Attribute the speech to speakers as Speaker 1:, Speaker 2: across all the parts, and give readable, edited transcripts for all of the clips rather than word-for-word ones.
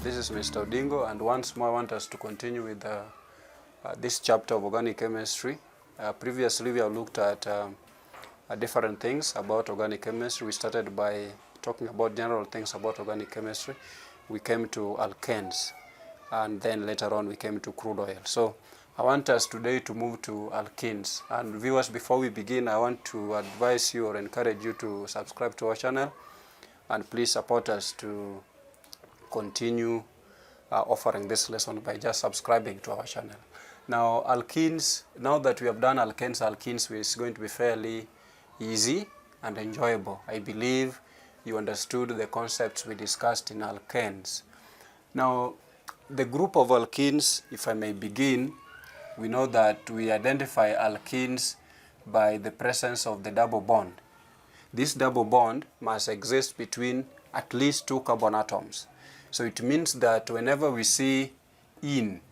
Speaker 1: This is Mr. Odingo, and once more I want us to continue with this chapter of organic chemistry. Previously we have looked at different things about organic chemistry. We started by talking about general things about organic chemistry. We came to alkenes, and then later on we came to crude oil. So I want us today to move to alkenes. And viewers, before we begin, I want to advise you or encourage you to subscribe to our channel, and please support us to continue offering this lesson by just subscribing to our channel. Now, alkenes, now that we have done alkenes is going to be fairly easy and enjoyable. I believe you understood the concepts we discussed in alkenes. Now, the group of alkenes, if I may begin, we know that we identify alkenes by the presence of the double bond. This double bond must exist between at least 2 carbon atoms. So it means that whenever we see ene,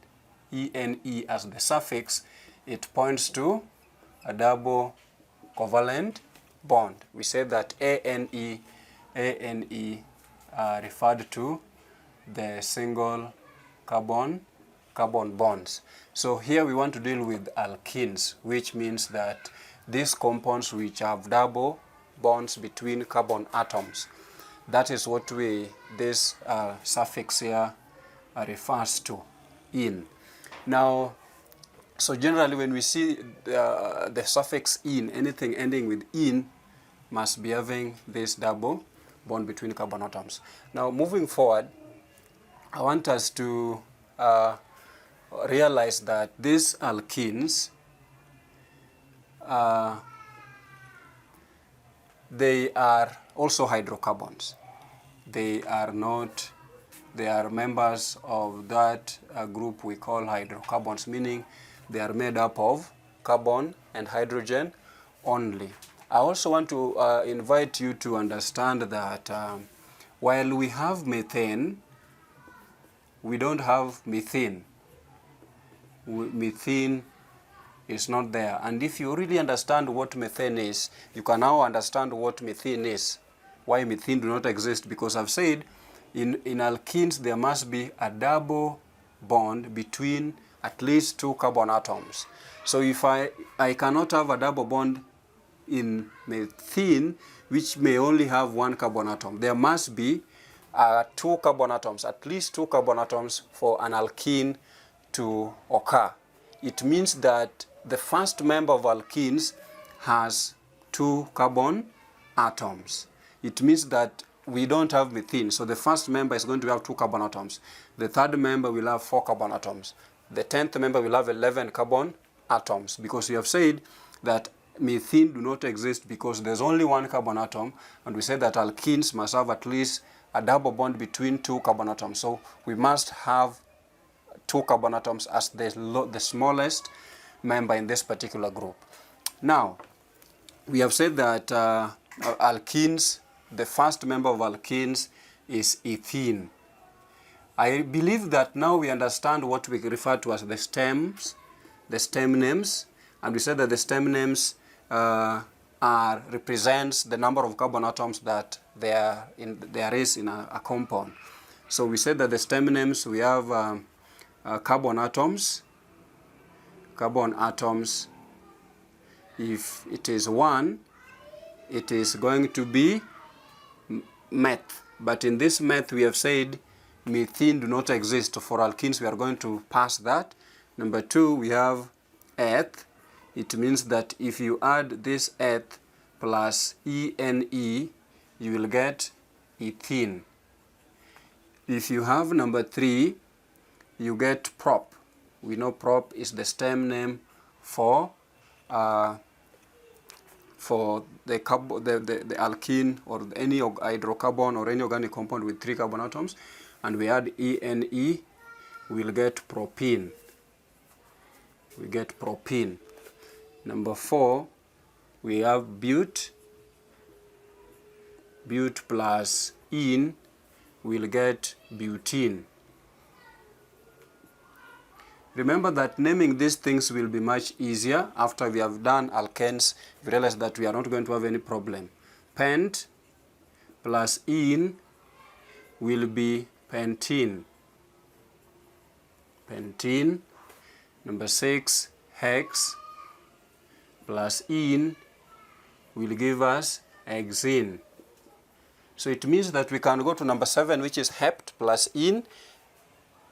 Speaker 1: E-N-E as the suffix, it points to a double covalent bond. We say that A-N-E referred to the single carbon bonds. So here we want to deal with alkenes, which means that these compounds which have double bonds between carbon atoms. That is what this suffix here refers to, ene. Now, so generally when we see the suffix ene, anything ending with ene must be having this double bond between carbon atoms. Now, moving forward, I want us to realize that these alkenes, they are also hydrocarbons. They are members of that group we call hydrocarbons, meaning they are made up of carbon and hydrogen only. I also want to invite you to understand that while we have methane, we don't have methane. Methane is not there. And if you really understand what methane is, you can now understand what methane is, why methane do not exist. Because I've said in alkenes there must be a double bond between at least 2 carbon atoms. So if I cannot have a double bond in methane, which may only have 1 carbon atom, there must be 2 carbon atoms, at least 2 carbon atoms for an alkene to occur. It means that the first member of alkenes has 2 carbon atoms. It means that we don't have methane, so the first member is going to have 2 carbon atoms. The third member will have 4 carbon atoms. The 10th member will have 11 carbon atoms, because we have said that methane do not exist because there's only 1 carbon atom, and we said that alkenes must have at least a double bond between 2 carbon atoms. So we must have 2 carbon atoms as the smallest member in this particular group. Now, we have said that alkenes, the first member of alkenes is ethene. I believe that now we understand what we refer to as the stems, the stem names, and we said that the stem names represents the number of carbon atoms that there is in a compound. So we said that the stem names, we have carbon atoms. Carbon atoms, if it is 1, it is going to be meth. But in this meth, we have said methane do not exist. For alkenes, we are going to pass that. Number 2, we have eth. It means that if you add this eth plus ene, you will get ethene. If you have number 3, you get prop. We know prop is the stem name for the alkene or any hydrocarbon or any organic compound with 3 carbon atoms, and we add ene, we'll get propene. We get propene. Number 4, we have bute. Bute plus ene, we'll get butene. Remember that naming these things will be much easier after we have done alkenes. You realize that we are not going to have any problem. Pent plus ene will be pentene. pentene. Number 6, hex plus ene will give us hexene. So it means that we can go to number 7, which is hept plus ene.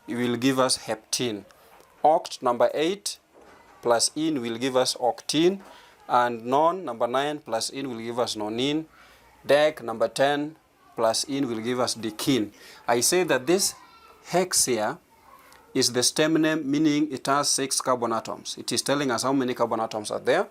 Speaker 1: It will give us heptene. Oct, number 8, plus ene will give us octene. And non, number 9, plus ene will give us nonene. Dec, number 10, plus ene will give us decene. I say that this hex here is the stem name, meaning it has 6 carbon atoms. It is telling us how many carbon atoms are there.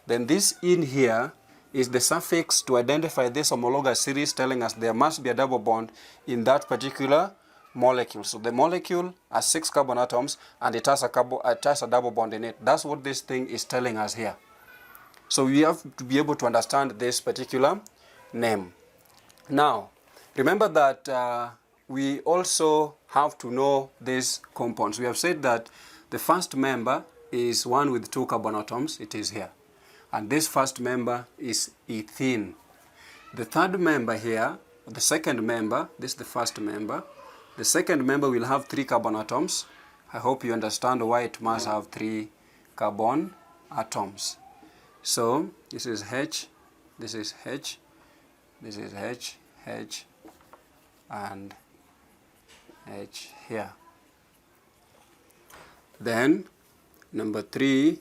Speaker 1: Then this ene here is the suffix to identify this homologous series, telling us there must be a double bond in that particular molecule. So the molecule has 6 carbon atoms and it has a double bond in it. That's what this thing is telling us here. So we have to be able to understand this particular name. Now, remember that we also have to know these compounds. We have said that the first member is one with 2 carbon atoms. It is here. And this first member is ethene. The third member here, the second member, this is the first member. The second member will have 3 carbon atoms. I hope you understand why it must have 3 carbon atoms. So this is H, this is H, this is H, H, and H here. Then number 3,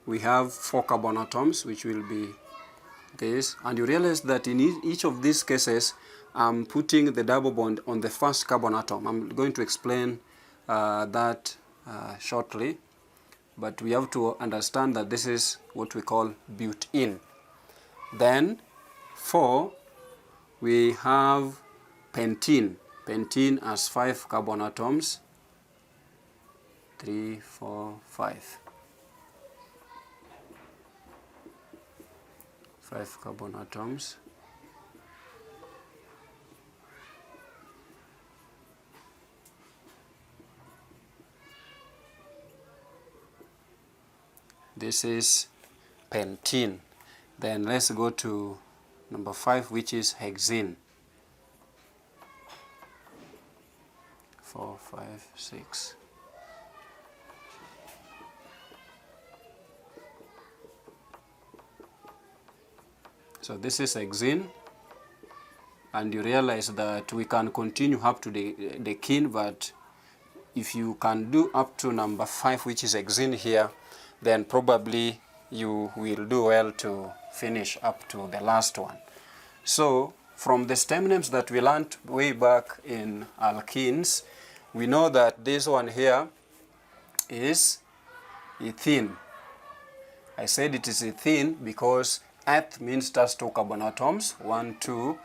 Speaker 1: we have 4 carbon atoms, which will be this. And you realize that in each of these cases, I'm putting the double bond on the first carbon atom. I'm going to explain that shortly. But we have to understand that this is what we call butene. Then 4, we have pentene. Pentene has 5 carbon atoms. 3, 4, 5. 5 carbon atoms. This is pentene. Then let's go to number 5, which is hexene. 4, 5, 6. So this is hexene, and you realize that we can continue up to the decene, but if you can do up to number 5, which is hexene here, then probably you will do well to finish up to the last one. So from the stem names that we learned way back in alkenes, we know that this one here is ethene. I said it is ethene because eth means it has 2 carbon atoms, 1, 2.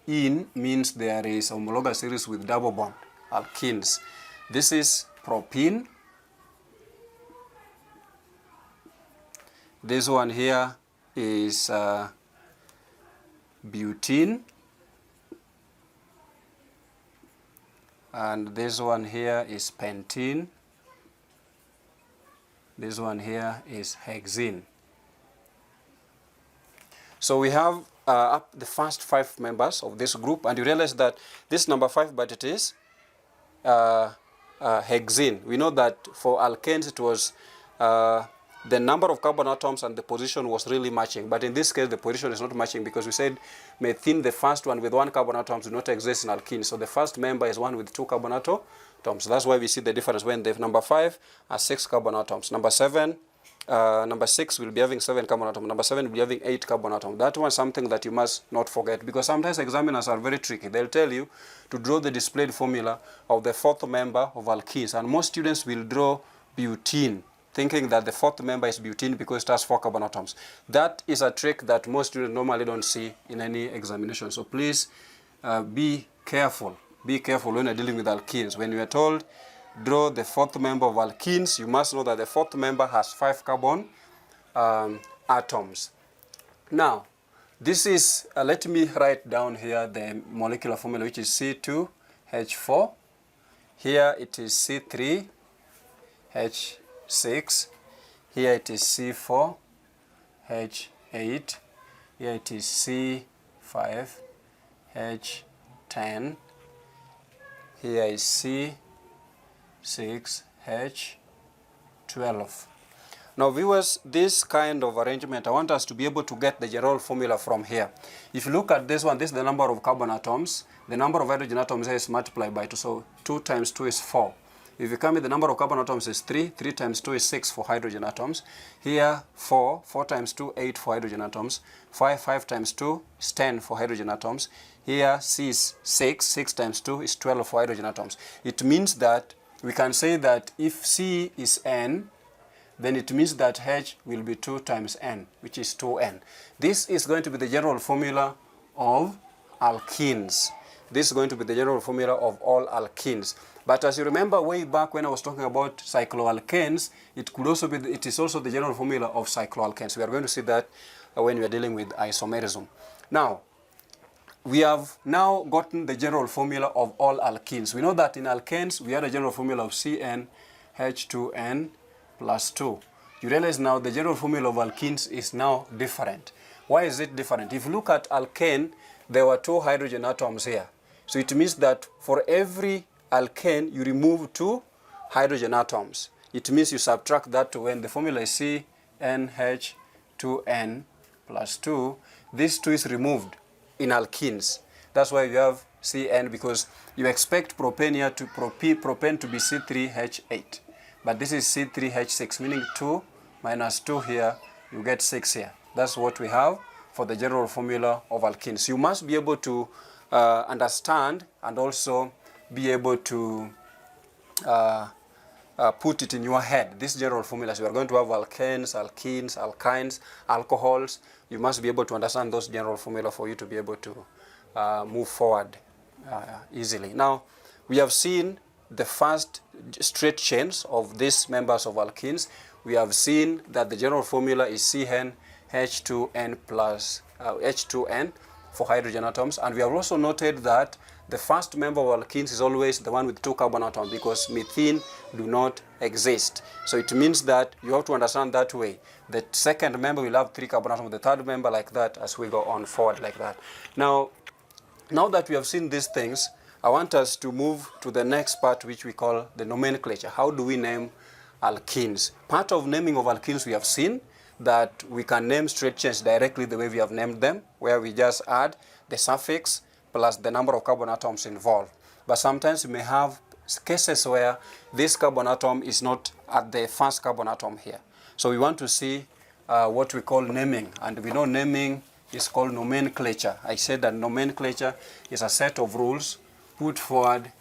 Speaker 1: En means there is homologous series with double bond, alkenes. This is propene. This one here is butene. And this one here is pentene. This one here is hexene. So we have up the first 5 members of this group, and you realize that this number 5, but it is hexene. We know that for alkenes it was the number of carbon atoms and the position was really matching. But in this case, the position is not matching because we said methane, the first one with 1 carbon atom, do not exist in alkenes. So the first member is one with 2 carbon atoms. That's why we see the difference when the number 5 has 6 carbon atoms. Number 6 will be having 7 carbon atoms. Number 7 will be having 8 carbon atoms. That one is something that you must not forget, because sometimes examiners are very tricky. They'll tell you to draw the displayed formula of the 4th member of alkenes. And most students will draw butene, thinking that the 4th member is butene because it has 4 carbon atoms. That is a trick that most students normally don't see in any examination. So please be careful. Be careful when you're dealing with alkenes. When you are told draw the 4th member of alkenes, you must know that the 4th member has 5 carbon atoms. Now, this is, let me write down here the molecular formula, which is C2H4. Here it is C3H6. Here it is C4H8. Here it is C5H10. Here is C6H12. H12. Now viewers, this kind of arrangement, I want us to be able to get the general formula from here. If you look at this one, this is the number of carbon atoms. The number of hydrogen atoms here is multiplied by 2, so 2 times 2 is 4. If you come in, the number of carbon atoms is 3, 3 times 2 is 6 for hydrogen atoms. Here 4, 4 times 2, 8 for hydrogen atoms. 5, 5 times 2 is 10 for hydrogen atoms. Here C is 6, 6 times 2 is 12 for hydrogen atoms. It means that we can say that if C is N, then it means that H will be 2 times N, which is 2N. This is going to be the general formula of alkenes. This is going to be the general formula of all alkenes. But as you remember way back when I was talking about cycloalkanes, it is also the general formula of cycloalkanes. We are going to see that when we are dealing with isomerism. Now, we have now gotten the general formula of all alkenes. We know that in alkanes, we had a general formula of CnH2n plus 2. You realize now the general formula of alkenes is now different. Why is it different? If you look at alkane, there were 2 hydrogen atoms here. So it means that for every alkane, you remove 2 hydrogen atoms. It means you subtract that to when the formula is CnH2n plus 2. This 2 is removed in alkenes. That's why you have Cn, because you expect propane here to propane to be C3H8. But this is C3H6, meaning 2 minus 2 here, you get 6 here. That's what we have for the general formula of alkenes. You must be able to understand and also be able to put it in your head. This general formula, so we are going to have alkanes, alkenes, alkynes, alcohols. You must be able to understand those general formula for you to be able to move forward easily. Now, we have seen the first straight chains of these members of alkenes. We have seen that the general formula is CnH2n plus H2n for hydrogen atoms, and we have also noted that the first member of alkenes is always the one with 2 carbon atoms, because methane do not exist. So it means that you have to understand that way. The second member will have 3 carbon atoms, the third member like that, as we go on forward like that. Now that we have seen these things, I want us to move to the next part, which we call the nomenclature. How do we name alkenes? Part of naming of alkenes, we have seen that we can name straight chains directly the way we have named them, where we just add the suffix plus the number of carbon atoms involved. But sometimes we may have cases where this carbon atom is not at the first carbon atom here. So we want to see what we call naming, and we know naming is called nomenclature. I said that nomenclature is a set of rules put forward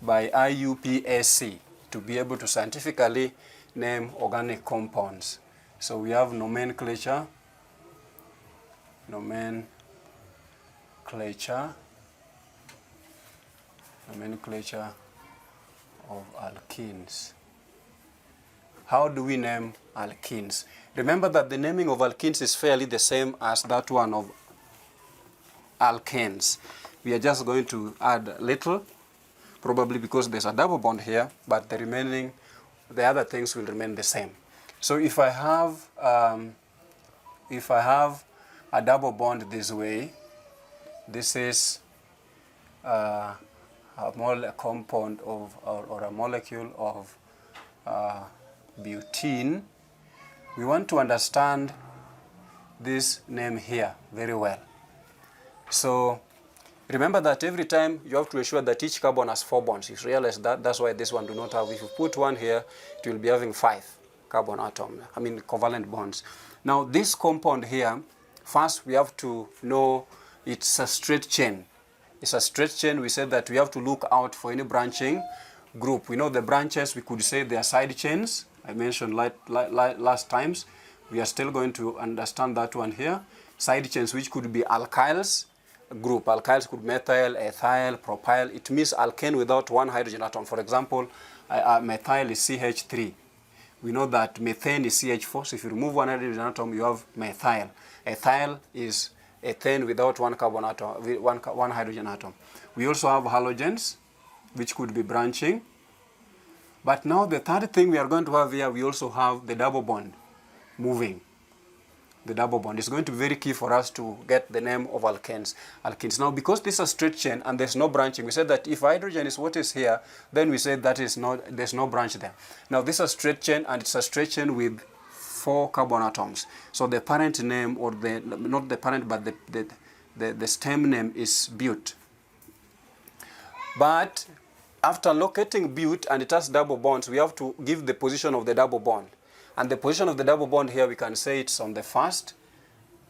Speaker 1: by IUPAC to be able to scientifically name organic compounds. So we have nomenclature of alkenes. How do we name alkenes? Remember that the naming of alkenes is fairly the same as that one of alkanes. We are just going to add a little, probably because there's a double bond here, but the other things will remain the same. So if I have a double bond this way, this is a compound of or a molecule of butene. We want to understand this name here very well. So remember that every time you have to ensure that each carbon has 4 bonds. You realize that that's why this one do not have. If you put one here, it will be having 5 carbon covalent bonds. Now this compound here, first we have to know it's a straight chain. It's a straight chain. We said that we have to look out for any branching group. We know the branches, we could say they are side chains. I mentioned last times. We are still going to understand that one here. Side chains, which could be alkyls group. Alkyls could be methyl, ethyl, propyl. It means alkane without 1 hydrogen atom. For example, methyl is CH3. We know that methane is CH4. So if you remove 1 hydrogen atom, you have methyl. Ethyl is ethane without 1 carbon atom, 1 hydrogen atom. We also have halogens, which could be branching. But now the third thing we are going to have here, we also have the double bond moving. the double bond. It's going to be very key for us to get the name of alkenes. Now, because this is a straight chain and there's no branching, we said that if hydrogen is what is here, then we said that is not, there's no branch there. Now, this is a straight chain, and it's a straight chain with 4 carbon atoms. So the parent name, or the, not the parent, but the stem name is bute. But after locating bute and it has double bonds, we have to give the position of the double bond. And the position of the double bond here, we can say it's on the first,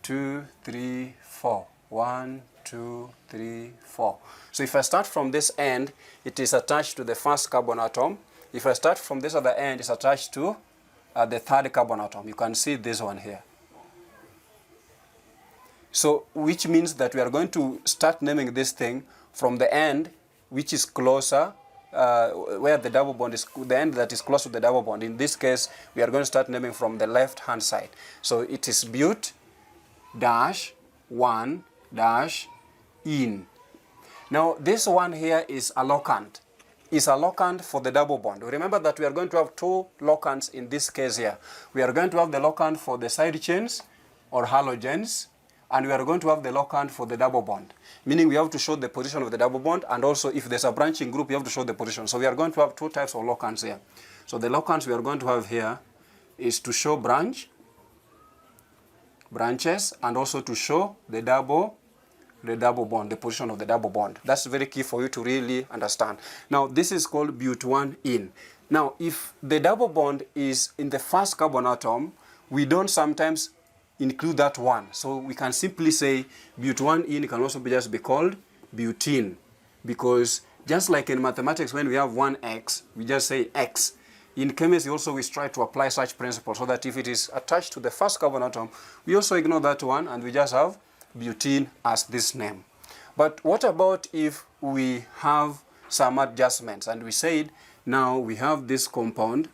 Speaker 1: 2, 3, 4. 1, 2, 3, 4. So if I start from this end, it is attached to the first carbon atom. If I start from this other end, it's attached to the third carbon atom. You can see this one here. So which means that we are going to start naming this thing from the end, which is closer, where the double bond is, the end that is close to the double bond. In this case, we are going to start naming from the left-hand side. So it is bute dash 1 dash in. Now this one here is a locant. Is a locant for the double bond. Remember that we are going to have 2 locants in this case here. We are going to have the locant for the side chains or halogens, and we are going to have the locant for the double bond. Meaning we have to show the position of the double bond, and also if there's a branching group, you have to show the position. So we are going to have 2 types of locants here. So the locants we are going to have here is to show branches, and also to show the double bond, the position of the double bond. That's very key for you to really understand. Now this is called bute 1 in. Now if the double bond is in the first carbon atom, we don't sometimes include that one. So we can simply say bute 1 in can also just be called butene, because just like in mathematics when we have 1x, we just say x. In chemistry also we try to apply such principle so that if it is attached to the first carbon atom, we also ignore that one and we just have butene as this name. But what about if we have some adjustments and we said now we have this compound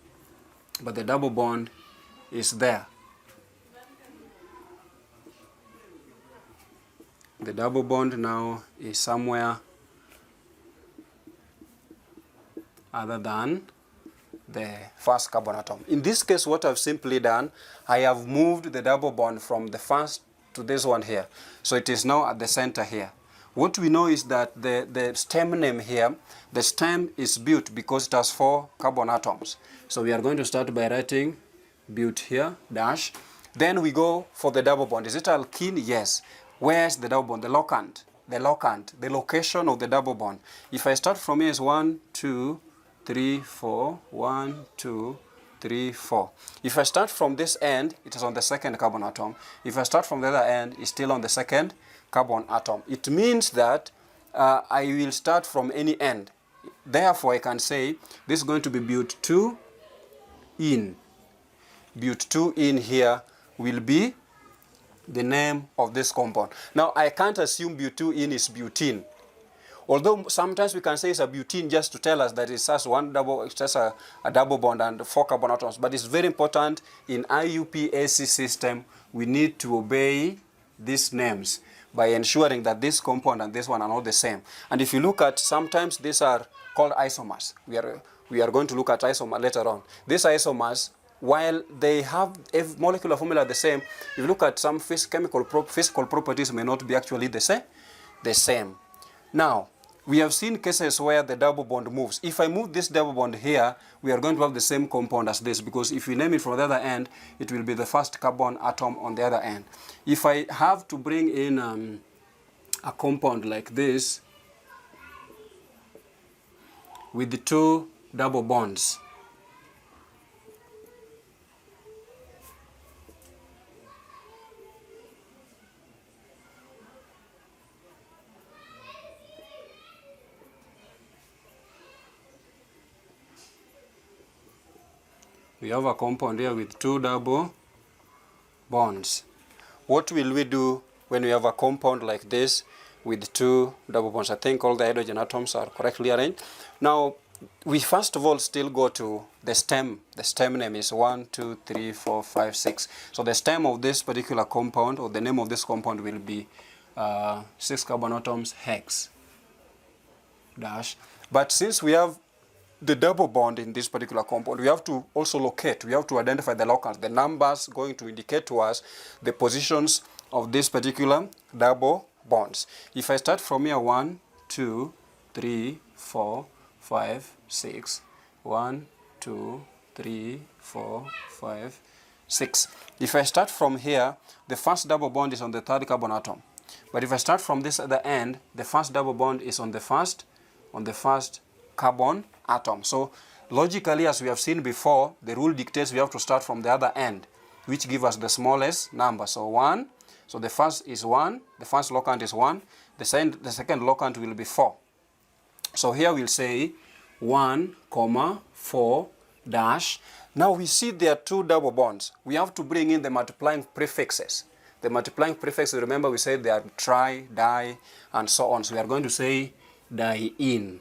Speaker 1: but the double bond is there. The double bond now is somewhere other than the first carbon atom. In this case, what I've simply done, I have moved the double bond from the first to this one here. So it is now at the center here. What we know is that the stem name here, the stem is bute because it has 4 carbon atoms. So we are going to start by writing bute here, dash. Then we go for the double bond. Is it alkene? Yes. Where's the double bond? The locant. The locant. The location of the double bond. If I start from here is 1, 2, 3, 4. 1, 2, 3, 4. If I start from this end, it is on the second carbon atom. If I start from the other end, it's still on the second carbon atom. It means that I will start from any end. Therefore, I can say this is going to be bute 2 in. Bute 2 in here will be the name of this compound. Now, I can't assume bute 2 in is butene. Although sometimes we can say it's a butene just to tell us that it has a double bond and 4 carbon atoms. But it's very important in IUPAC system, we need to obey these names by ensuring that this compound and this one are not the same. And if you look at, sometimes these are called isomers. We are going to look at isomer later on. These isomers, while they have a molecular formula the same, if you look at some physical properties may not be actually the same. Now, we have seen cases where the double bond moves. If I move this double bond here, we are going to have the same compound as this, because if we name it from the other end, it will be the first carbon atom on the other end. If I have to bring in a compound like this with the 2 double bonds, we have a compound here with 2 double bonds. What will we do when we have a compound like this with 2 double bonds? I think all the hydrogen atoms are correctly arranged. Now, we first of all still go to the stem. The stem name is 1, 2, 3, 4, 5, 6. So the stem of this particular compound, or the name of this compound, will be 6 carbon atoms hex dash. But since we have the double bond in this particular compound, we have to also locate, we have to identify the locants, the numbers going to indicate to us the positions of this particular double bonds. If I start from here, 1, 2, 3, 4, 5, 6, 1, 2, 3, 4, 5, 6. If I start from here, the first double bond is on the third carbon atom. But if I start from this other end, the first double bond is on the first carbon atom. So logically, as we have seen before, the rule dictates we have to start from the other end, which gives us the smallest number. So 1, so the first is 1, the first locant is 1, the second locant will be 4. So here we'll say 1, 4 dash. Now we see there are two double bonds. We have to bring in the multiplying prefixes. The multiplying prefixes, remember we said they are tri, di, and so on. So we are going to say diene.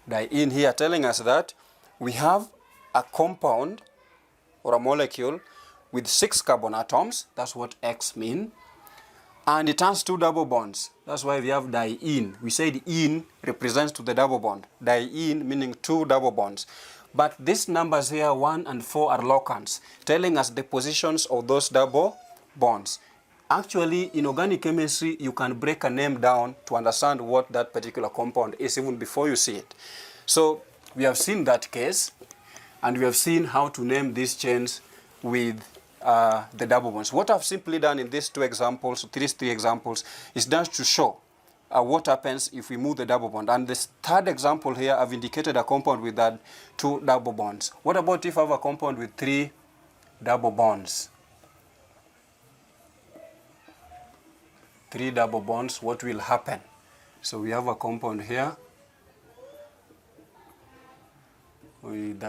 Speaker 1: Diene here telling us that we have a compound or a molecule with 6 carbon atoms. That's what X means. And it has 2 double bonds. That's why we have diene. We said "ene" represents to the double bond. Diene meaning 2 double bonds. But these numbers here, 1 and 4, are locants, telling us the positions of those double bonds. Actually, in organic chemistry, you can break a name down to understand what that particular compound is even before you see it. So we have seen that case, and we have seen how to name these chains with the double bonds. What I've simply done in these 2 examples, these 3 examples, is just to show what happens if we move the double bond. And this third example here, I've indicated a compound with that 2 double bonds. What about if I have a compound with 3 double bonds? 3 double bonds, what will happen? So we have a compound here with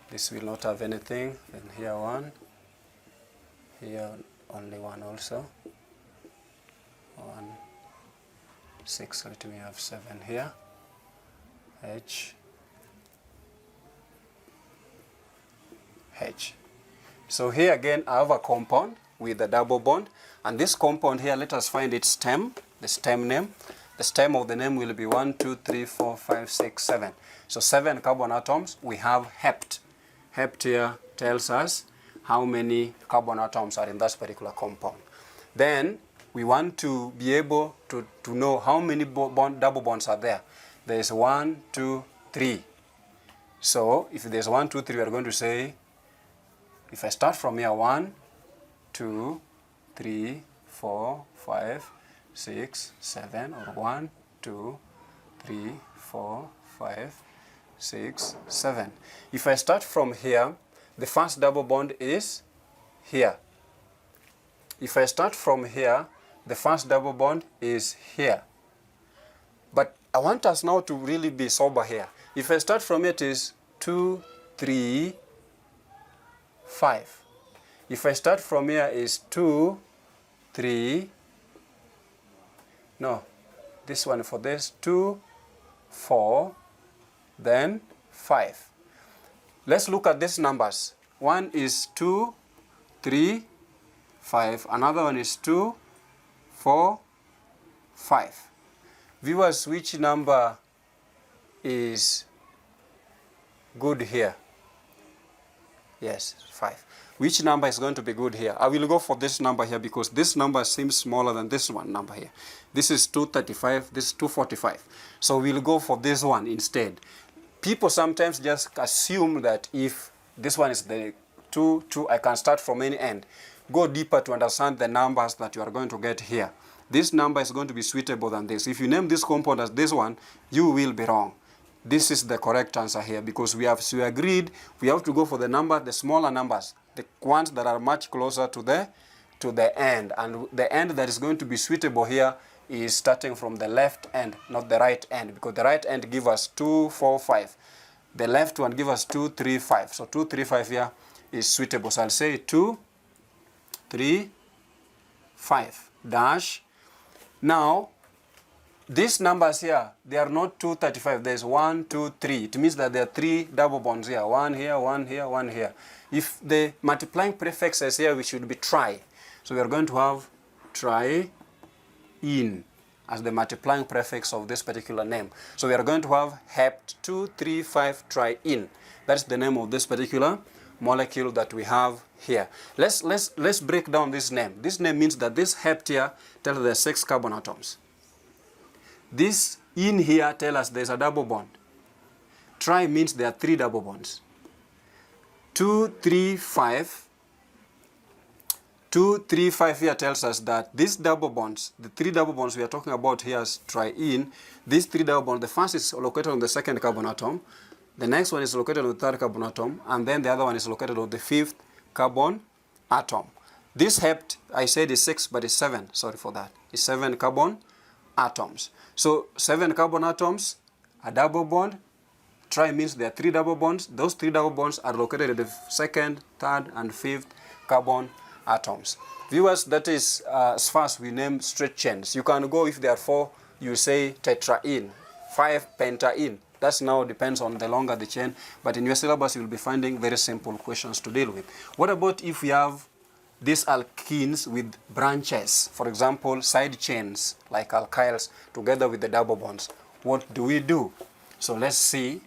Speaker 1: this will not have anything, then here 1, here only 1 also, 1, 6, let me have 7 here, H, H. So here again I have a compound with a double bond, and this compound here, let us find its stem, the stem name. The stem of the name will be 1, 2, 3, 4, 5, 6, 7. So 7 carbon atoms. We have hept. Hept here tells us how many carbon atoms are in that particular compound. Then we want to be able to know how many double bonds are there. There is 1, 2, 3. So if there's 1, 2, 3, we are going to say, if I start from here, 1, 2, 3, 4, 5, 6, 7, or 1, 2, 3, 4, 5, 6, 7. If I start from here, the first double bond is here. If I start from here, the first double bond is here. But I want us now to really be sober here. If I start from here, it is 2, 3, 5. If I start from here, is 2, 3, no, this one for this, 2, 4, then 5. Let's look at these numbers. One is 2, 3, 5. Another one is 2, 4, 5. Viewers, which number is good here? Yes, 5. Which number is going to be good here? I will go for this number here because this number seems smaller than this one number here. This is 235, this is 245. So we'll go for this one instead. People sometimes just assume that if this one is the 2, I can start from any end. Go deeper to understand the numbers that you are going to get here. This number is going to be suitable than this. If you name this compound as this one, you will be wrong. This is the correct answer here because we agreed we have to go for the smaller numbers, the ones that are much closer to the end. And the end that is going to be suitable here is starting from the left end, not the right end, because the right end gives us 2, 4, 5. The left one gives us 2, 3, 5. So 2, 3, 5 here is suitable. So I'll say 2, 3, 5 dash. Now, these numbers here, they are not 235. There's 1, 2, 3. It means that there are 3 double bonds here. 1 here, 1 here, 1 here. If the multiplying prefixes here, we should be tri. So we are going to have tri-ene. as the multiplying prefix of this particular name. So we are going to have hept-2,3,5-triene. That's the name of this particular molecule that we have here. Let's break down this name. This name means that this hept here tells there are 6 carbon atoms. This in here tells us there's a double bond. Tri means there are 3 double bonds. 2, 3, 5. 2, 3, 5 here tells us that these double bonds, the 3 double bonds we are talking about here as triene, these 3 double bonds, the first is located on the 2nd carbon atom, the next one is located on the 3rd carbon atom, and then the other one is located on the 5th carbon atom. This hept, I said is 6, but it's 7, sorry for that. It's 7 carbon atoms. So 7 carbon atoms, a double bond. Tri means there are 3 double bonds. Those 3 double bonds are located at the 2nd, 3rd, and 5th carbon atoms. Viewers, that is as far as we name straight chains. You can go, if there are 4, you say tetraene, 5 pentaene. That now depends on the longer the chain, but in your syllabus you will be finding very simple questions to deal with. What about if we have these alkenes with branches, for example side chains like alkyls together with the double bonds? What do we do? So let's see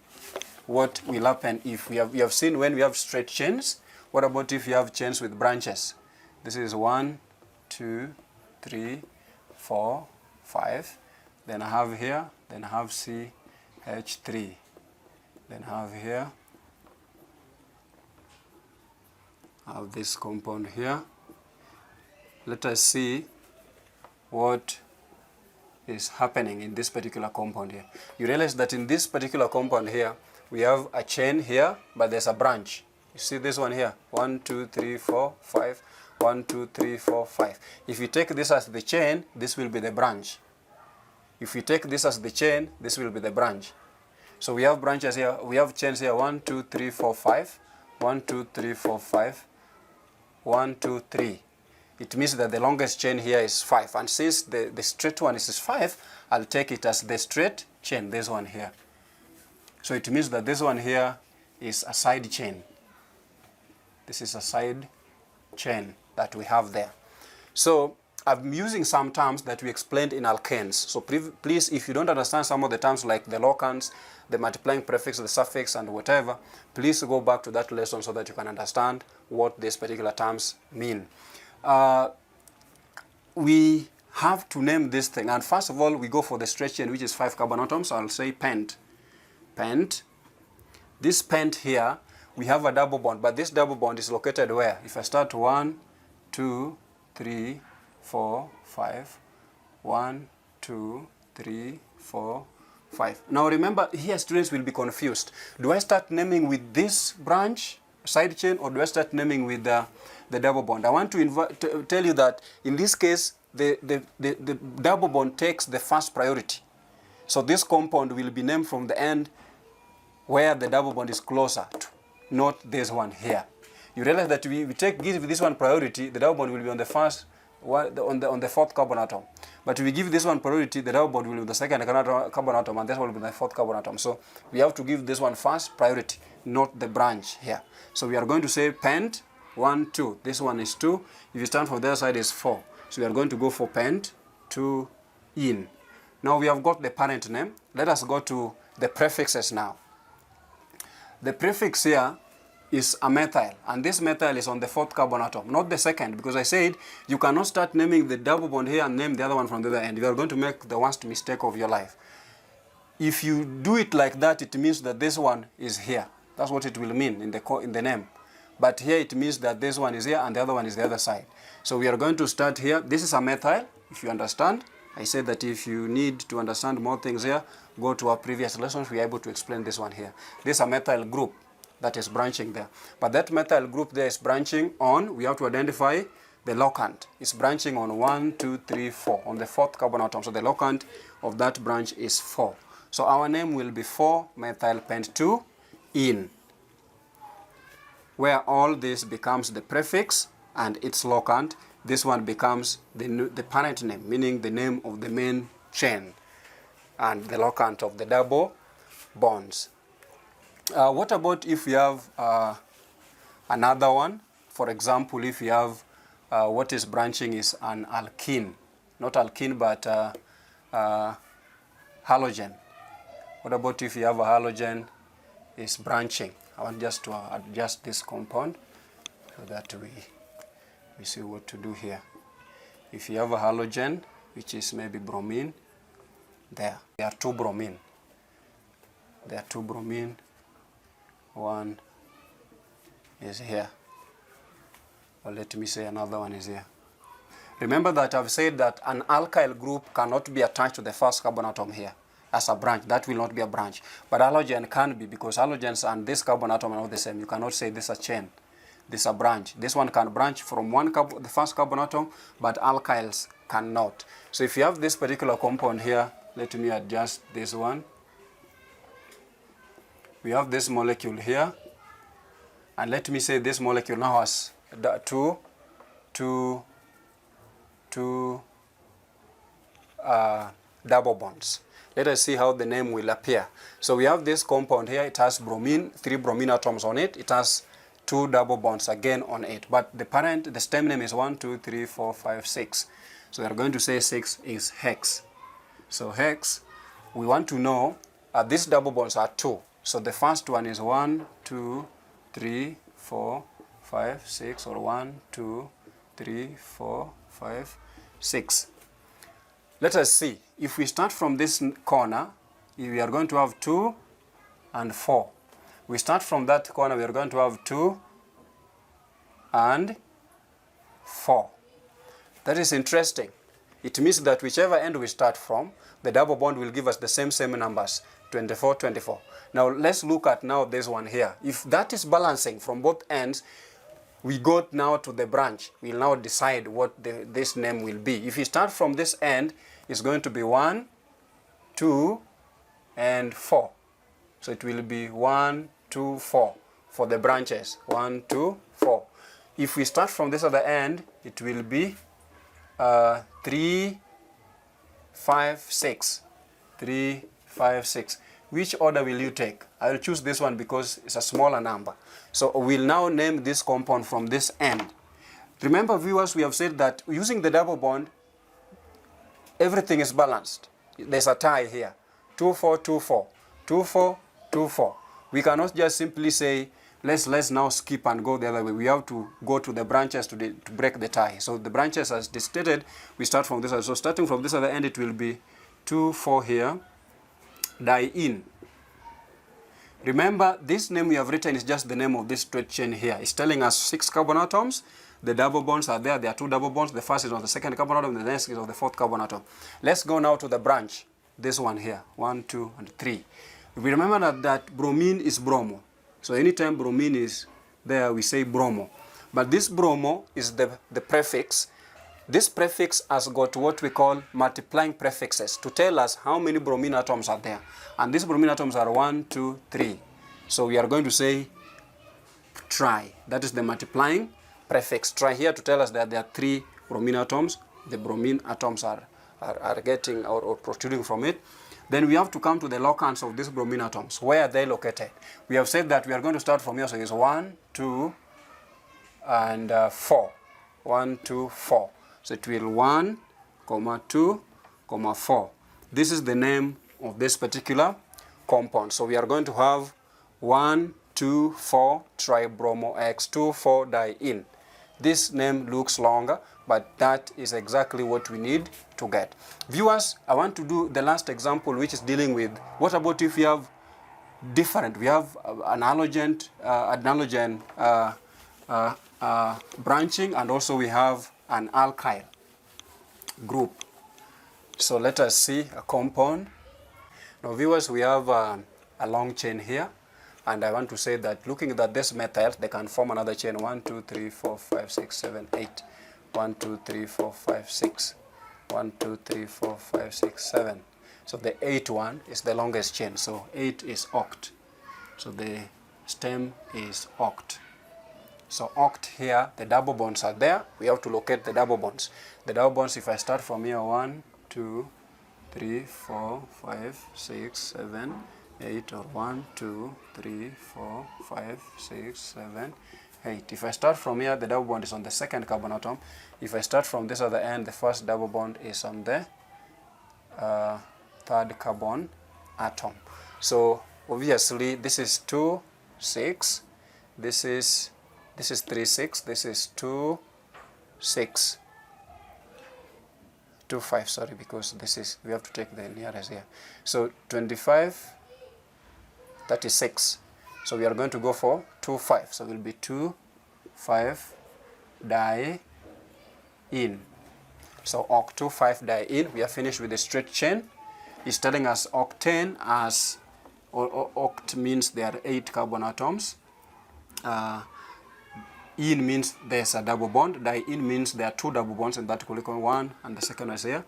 Speaker 1: what will happen if we have seen when we have straight chains. What about if you have chains with branches? This is 1, 2, 3, 4, 5. Then I have here, then I have CH3. Then I have here, I have this compound here. Let us see what is happening in this particular compound here. You realize that in this particular compound here, we have a chain here, but there's a branch. You see this one here, 1, 2, 3, 4, 5. 1, 2, 3, 4, 5. If you take this as the chain, this will be the branch. If you take this as the chain, this will be the branch. So we have branches here, we have chains here, 1, 2, 3, 4, 5. 1, 2, 3, 4, 5. 1, 2, 3. It means that the longest chain here is 5. And since the straight one is 5, I'll take it as the straight chain, this one here. So it means that this one here is a side chain. This is a side chain that we have there. So I'm using some terms that we explained in alkanes. So please, if you don't understand some of the terms like the locants, the multiplying prefix, the suffix, and whatever, please go back to that lesson so that you can understand what these particular terms mean. We have to name this thing. And first of all, we go for the straight chain, which is 5 carbon atoms. So I'll say pent. Pent. This pent here, we have a double bond, but this double bond is located where? If I start 1, 2, 3, 4, 5. 1, 2, 3, 4, 5. Now remember, here students will be confused. Do I start naming with this branch, side chain, or do I start naming with the double bond? I want to tell you that in this case, the double bond takes the first priority. So this compound will be named from the end where the double bond is closer to, not this one here. You realize that we give this one priority, the double bond will be on the first, on the 4th carbon atom. But if we give this one priority, the double bond will be on the 2nd carbon atom, and this one will be the 4th carbon atom. So we have to give this one first priority, not the branch here. So we are going to say pent 1, 2. This one is 2. If you stand for the other side is 4. So we are going to go for pent 2 in. Now we have got the parent name. Let us go to the prefixes now. The prefix here is a methyl, and this methyl is on the 4th carbon atom, not the 2nd, because I said you cannot start naming the double bond here and name the other one from the other end. You are going to make the worst mistake of your life. If you do it like that, it means that this one is here. That's what it will mean in the name. But here it means that this one is here and the other one is the other side. So we are going to start here. This is a methyl, if you understand. I said that if you need to understand more things here, go to our previous lessons. We are able to explain this one here. This is a methyl group that is branching there. But that methyl group there is branching on, we have to identify the locant. It's branching on 1, 2, 3, 4, on the 4th carbon atom. So the locant of that branch is 4. So our name will be 4-methylpent-2-ene, where all this becomes the prefix and its locant. This one becomes the parent name, meaning the name of the main chain, and the locant of the double bonds. What about if we have another one? For example, if we have what is branching is an alkene. Not alkene, but halogen. What about if you have a halogen is branching? I want just to adjust this compound so that we see what to do here. If you have a halogen, which is maybe bromine, there are two bromine. There are two bromine. One is here. Or let me say another one is here. Remember that I've said that an alkyl group cannot be attached to the first carbon atom here as a branch. That will not be a branch. But halogen can be, because halogens and this carbon atom are not the same. You cannot say this is a chain, this is a branch. This one can branch from the first carbon atom, but alkyls cannot. So if you have this particular compound here, let me adjust this one. We have this molecule here, and let me say this molecule now has two double bonds. Let us see how the name will appear. So we have this compound here. It has bromine, 3 bromine atoms on it. It has 2 double bonds again on it. But the stem name is 1, 2, 3, 4, 5, 6. So we are going to say 6 is hex. So hex, we want to know these double bonds are 2. So the first one is 1, 2, 3, 4, 5, 6, or 1, 2, 3, 4, 5, 6. Let us see. If we start from this corner, we are going to have 2 and 4. We start from that corner, we are going to have 2 and 4. That is interesting. It means that whichever end we start from, the double bond will give us the same numbers, 24, 24. Now let's look at now this one here. If that is balancing from both ends, we go now to the branch. We'll now decide what this name will be. If you start from this end, it's going to be 1, 2, and 4. So it will be 1, 2, 4 for the branches. 1, 2, 4. If we start from this other end, it will be 3, 5, 6. 3, 5, 6. Which order will you take? I will choose this one because it's a smaller number. So we'll now name this compound from this end. Remember, viewers, we have said that using the double bond, everything is balanced. There's a tie here. 2, 4, 2, 4. 2, 4, 2, 4. We cannot just simply say, let's now skip and go the other way. We have to go to the branches to break the tie. So the branches, as stated, we start from this side. So starting from this other end, it will be 2, 4 here. Diene. Remember, this name we have written is just the name of this straight chain here. It's telling us 6 carbon atoms. The double bonds are there. There are 2 double bonds. The first is on the second carbon atom. The next is on the 4th carbon atom. Let's go now to the branch. This one here. 1, 2, and 3. We remember that bromine is bromo. So anytime bromine is there, we say bromo. But this bromo is the prefix. This prefix has got what we call multiplying prefixes to tell us how many bromine atoms are there. And these bromine atoms are 1, 2, 3. So we are going to say tri. That is the multiplying prefix. Tri here to tell us that there are 3 bromine atoms. The bromine atoms are getting or protruding from it. Then we have to come to the locants of these bromine atoms. Where are they located? We have said that we are going to start from here. So it's 1, 2, and 4. 1, 2, 4. So it will 1, 2, 4. This is the name of this particular compound. So we are going to have 1, 2, 4 tribromo X 2, 4 diene. This name looks longer, but that is exactly what we need to get. Viewers, I want to do the last example, which is dealing with what about if we have different. We have an halogen branching, and also we have an alkyl group. So let us see a compound. Now viewers, we have a long chain here, and I want to say that looking at this methyl, they can form another chain. 1, 2, 3, 4, 5, 6, 7, 8. 1, 2, 3, 4, 5, 6. 1, 2, 3, 4, 5, 6, 7. So the 8th one is the longest chain. So 8 is oct. So the stem is oct. So oct here, the double bonds are there. We have to locate the double bonds. The double bonds, if I start from here, 1, 2, 3, 4, 5, 6, 7, 8, or 1, 2, 3, 4, 5, 6, 7, 8. If I start from here, the double bond is on the second carbon atom. If I start from this other end, the first double bond is on the third carbon atom. So obviously this is 2, 6, this is 3, 6, this is 2, 6, 2, 5, sorry, because this is, we have to take the nearest here. So 25, 36. So we are going to go for 2, 5. So it will be 2, 5 diene. So oct 2, 5 diene. We are finished with the straight chain. It's telling us octane as, or oct means there are 8 carbon atoms. In means there's a double bond. Diene means there are 2 double bonds in that molecule, one and the second one is here.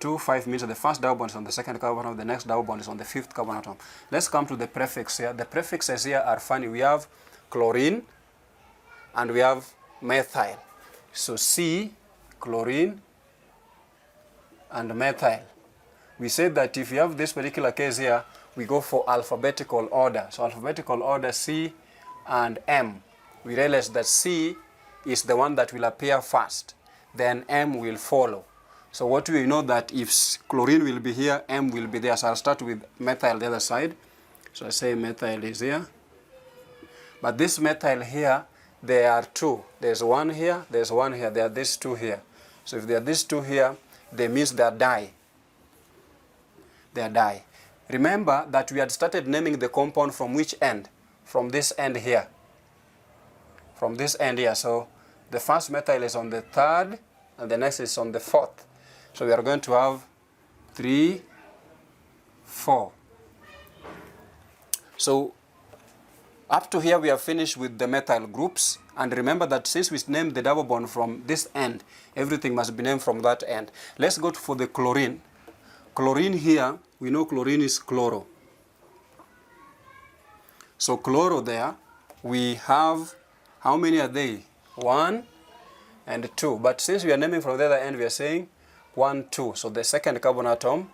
Speaker 1: 2, 5 means that the first double bond is on the second carbon atom, the next double bond is on the 5th carbon atom. Let's come to the prefix here. The prefixes here are funny. We have chlorine and we have methyl. So C, chlorine and methyl. We said that if you have this particular case here, we go for alphabetical order. So alphabetical order C and M. We realize that C is the one that will appear first, then M will follow. So what we know that if chlorine will be here, M will be there. So I'll start with methyl the other side. So I say methyl is here. But this methyl here, there are 2. There's one here, there's one here. There are these 2 here. So if there are these 2 here, they means they are di. They are di. Remember that we had started naming the compound from which end? From this end here. From this end here. So the first methyl is on the 3rd and the next is on the 4th. So we are going to have 3, 4. So up to here we are finished with the methyl groups. And remember that since we named the double bond from this end, everything must be named from that end. Let's go for the chlorine. Chlorine here, we know chlorine is chloro. So chloro there, we have, how many are they? 1 and 2. But since we are naming from the other end, we are saying 1, 2. So the second carbon atom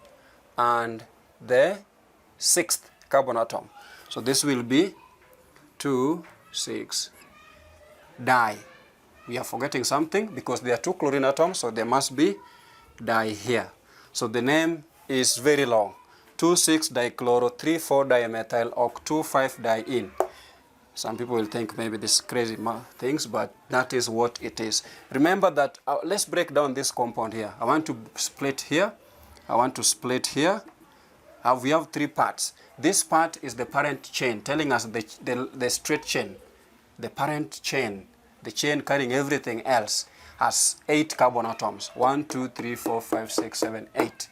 Speaker 1: and the 6th carbon atom. So this will be 2, 6, di. We are forgetting something because there are 2 chlorine atoms, so there must be di here. So the name is very long. 2,6-dichloro, 3,4-dimethyl, oct 2,5-diene. Some people will think maybe this crazy things, but that is what it is. Remember that, let's break down this compound here. I want to split here. I want to split here. We have 3 parts. This part is the parent chain, telling us the straight chain. The parent chain, the chain carrying everything else, has 8 carbon atoms. 1, 2, 3, 4, 5, 6, 7, 8.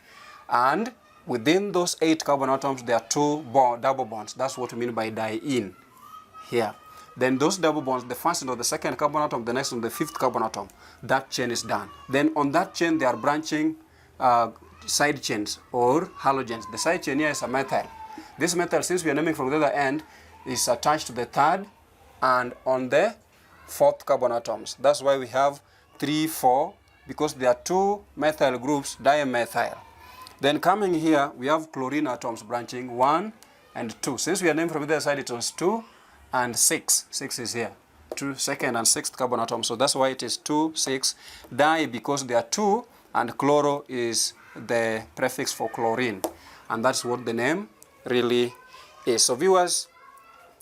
Speaker 1: And within those 8 carbon atoms, there are 2 double bonds. That's what we mean by diene here. Then those double bonds, the first and the second carbon atom, the next on the 5th carbon atom, that chain is done. Then on that chain, they are branching side chains or halogens. The side chain here is a methyl. This methyl, since we are naming from the other end, is attached to the 3rd and on the 4th carbon atoms. That's why we have 3, 4, because there are 2 methyl groups, dimethyl. Then coming here, we have chlorine atoms branching 1 and 2. Since we are named from the other side, it was 2 and 6. 6 is here. 2, 2nd and 6th carbon atom. So that's why it is 2, 6, di, because there are 2 and chloro is the prefix for chlorine. And that's what the name really is. So viewers,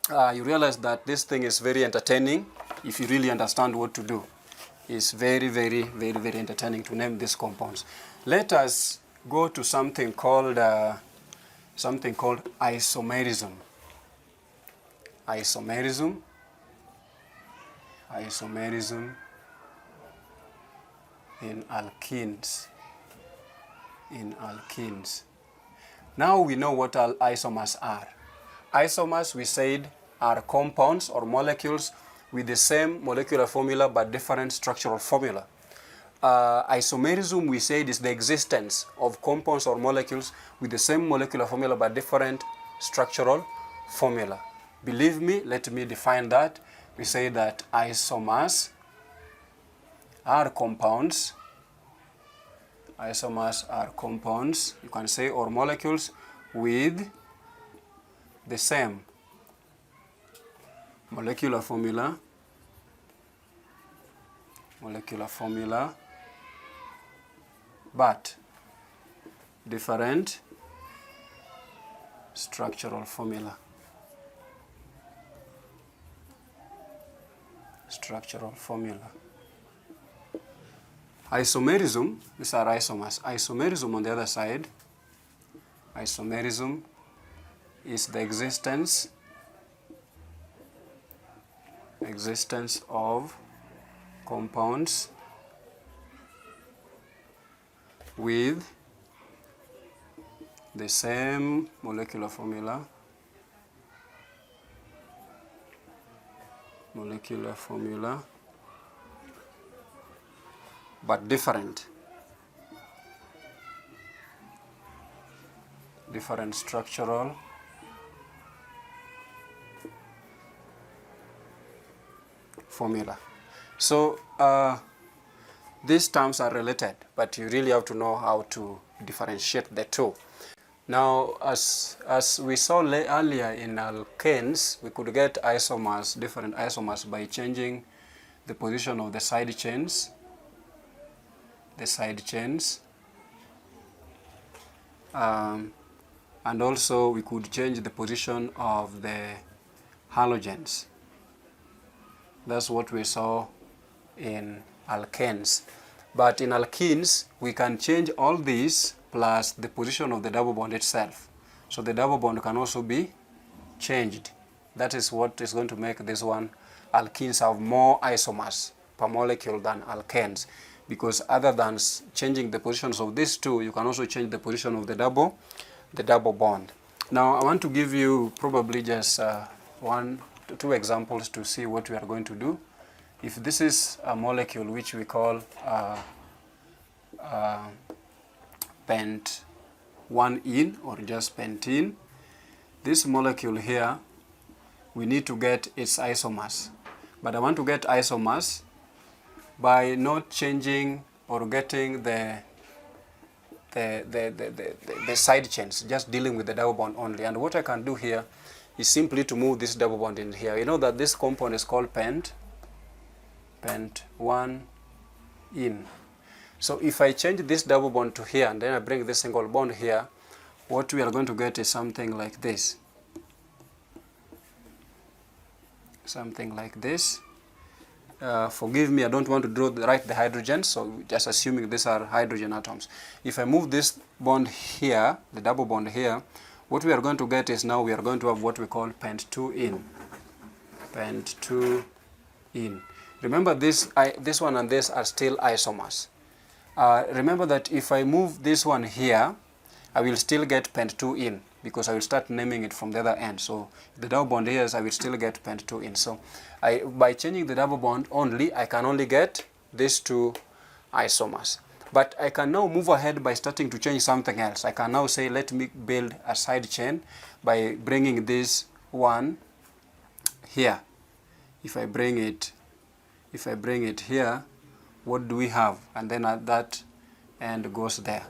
Speaker 1: you realize that this thing is very entertaining if you really understand what to do. It's very, very, very, very entertaining to name these compounds. Let us go to something called isomerism. Isomerism in alkenes. Now we know what isomers are. Isomers, we said, are compounds or molecules with the same molecular formula but different structural formula. Isomerism, we said, is the existence of compounds or molecules with the same molecular formula but different structural formula. Believe me, let me define that. We say that isomers are compounds. Isomers are compounds, you can say, or molecules with the same molecular formula, but different structural formula. Structural formula. Isomerism, these are isomers. Isomerism on the other side, isomerism is the existence of compounds with the same molecular formula, but different structural formula. So these terms are related, but you really have to know how to differentiate the two. Now, as we saw earlier in alkanes, we could get isomers, different isomers, by changing the position of the side chains. And also we could change the position of the halogens. That's what we saw in alkanes. But in alkenes, we can change all these plus the position of the double bond itself. So the double bond can also be changed. That is what is going to make this one, alkenes have more isomers per molecule than alkanes. Because other than changing the positions of these two, you can also change the position of the double bond. Now I want to give you probably just two examples to see what we are going to do. If this is a molecule which we call pent-1-ene or just pentene, this molecule here, we need to get its isomers. But I want to get isomers by not changing or getting the side chains, just dealing with the double bond only. And what I can do here is simply to move this double bond in here. You know that this compound is called pent-1-ene. So if I change this double bond to here and then I bring this single bond here, what we are going to get is something like this. Forgive me, I don't want to write the hydrogen, so just assuming these are hydrogen atoms. If I move this bond here, the double bond here, what we are going to get is now we are going to have what we call pent-2-ene. Pent-2-ene. Remember this one and this are still isomers. Remember that if I move this one here, I will still get pent-2-ene because I will start naming it from the other end. So the double bond here, I will still get pent-2-ene. So by changing the double bond only, I can only get these two isomers. But I can now move ahead by starting to change something else. I can now say, let me build a side chain by bringing this one here. If I bring it here, what do we have? And then at that end goes there.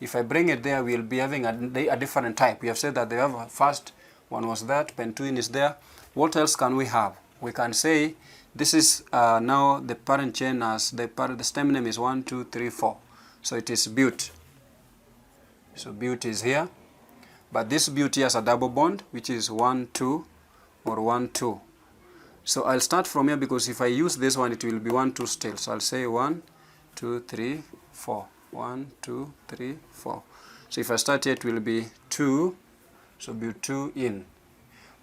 Speaker 1: If I bring it there, we'll be having a different type. We have said that they have a first one was that, pent-2-ene is there. What else can we have? We can say this is now the parent chain as the stem name is 1, 2, 3, 4. So it is bute. So bute is here. But this bute here has a double bond, which is 1, 2 or 1, 2. So I'll start from here because if I use this one, it will be 1, 2 still. So I'll say 1, 2, 3, 4. 1, 2, 3, 4. So if I start here, it will be 2. So bute-2-ene.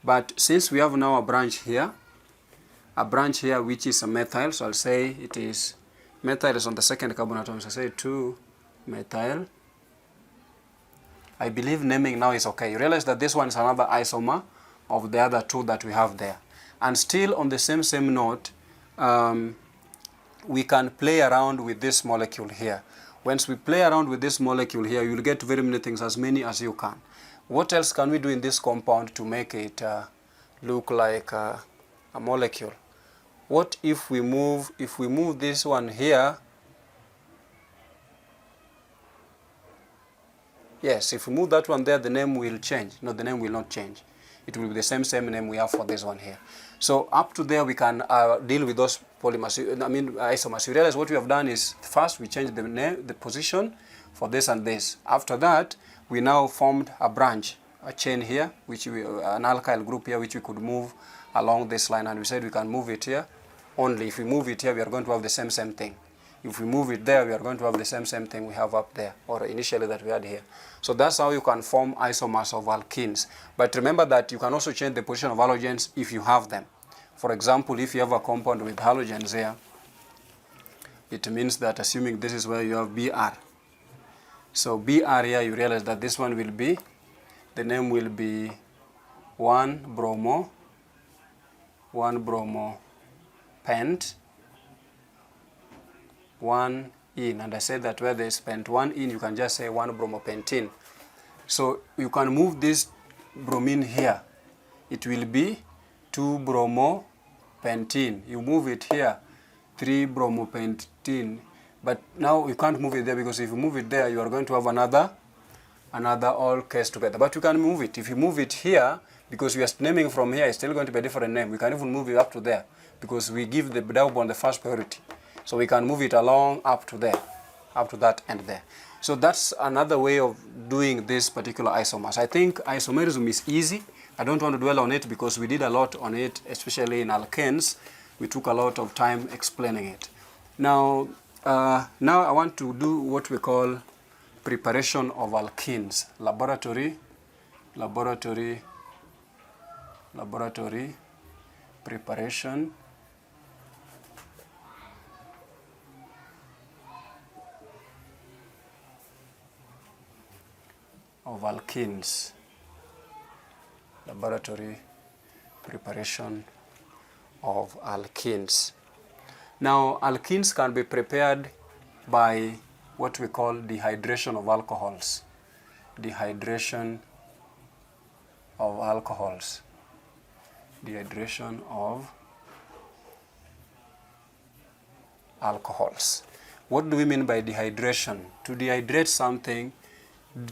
Speaker 1: But since we have now a branch here which is a methyl, so I'll say it is methyl is on the second carbon atom. So I say 2-methyl. I believe naming now is okay. You realize that this one is another isomer of the other two that we have there. And still on the same note, we can play around with this molecule here. Once we play around with this molecule here, you will get very many things, as many as you can. What else can we do in this compound to make it look like a molecule? What if we move this one here? Yes, if we move that one there, the name will change. No, the name will not change. It will be the same name we have for this one here. So up to there, we can deal with those polymers. I mean isomers. You realize what we have done is first we change the name, the position for this and this. After that, we now formed a branch, a chain here, which an alkyl group here, which we could move along this line, and we said we can move it here. Only if we move it here, we are going to have the same thing. If we move it there, we are going to have the same thing we have up there, or initially that we had here. So that's how you can form isomers of alkenes. But remember that you can also change the position of halogens if you have them. For example, if you have a compound with halogens here, it means that, assuming this is where you have Br. So Br here, you realize that this one will be, the name will be 1-bromo pent 1 in, and I said that where there is pent 1 in, you can just say 1-bromopentene. So you can move this bromine here. It will be 2-bromopentene. You move it here, 3-bromopentene. But now you can't move it there, because if you move it there, you are going to have another all case together. But you can move it. If you move it here, because we are naming from here, it's still going to be a different name. We can even move it up to there, because we give the double bond the first priority. So we can move it along up to there, up to that end there. So that's another way of doing this particular isomers. I think isomerism is easy. I don't want to dwell on it because we did a lot on it, especially in alkenes. We took a lot of time explaining it. Now I want to do what we call preparation of alkenes. Laboratory preparation of alkenes. Laboratory preparation of alkenes. Now, alkenes can be prepared by what we call dehydration of alcohols. Dehydration of alcohols. Dehydration of alcohols. What do we mean by dehydration? To dehydrate something,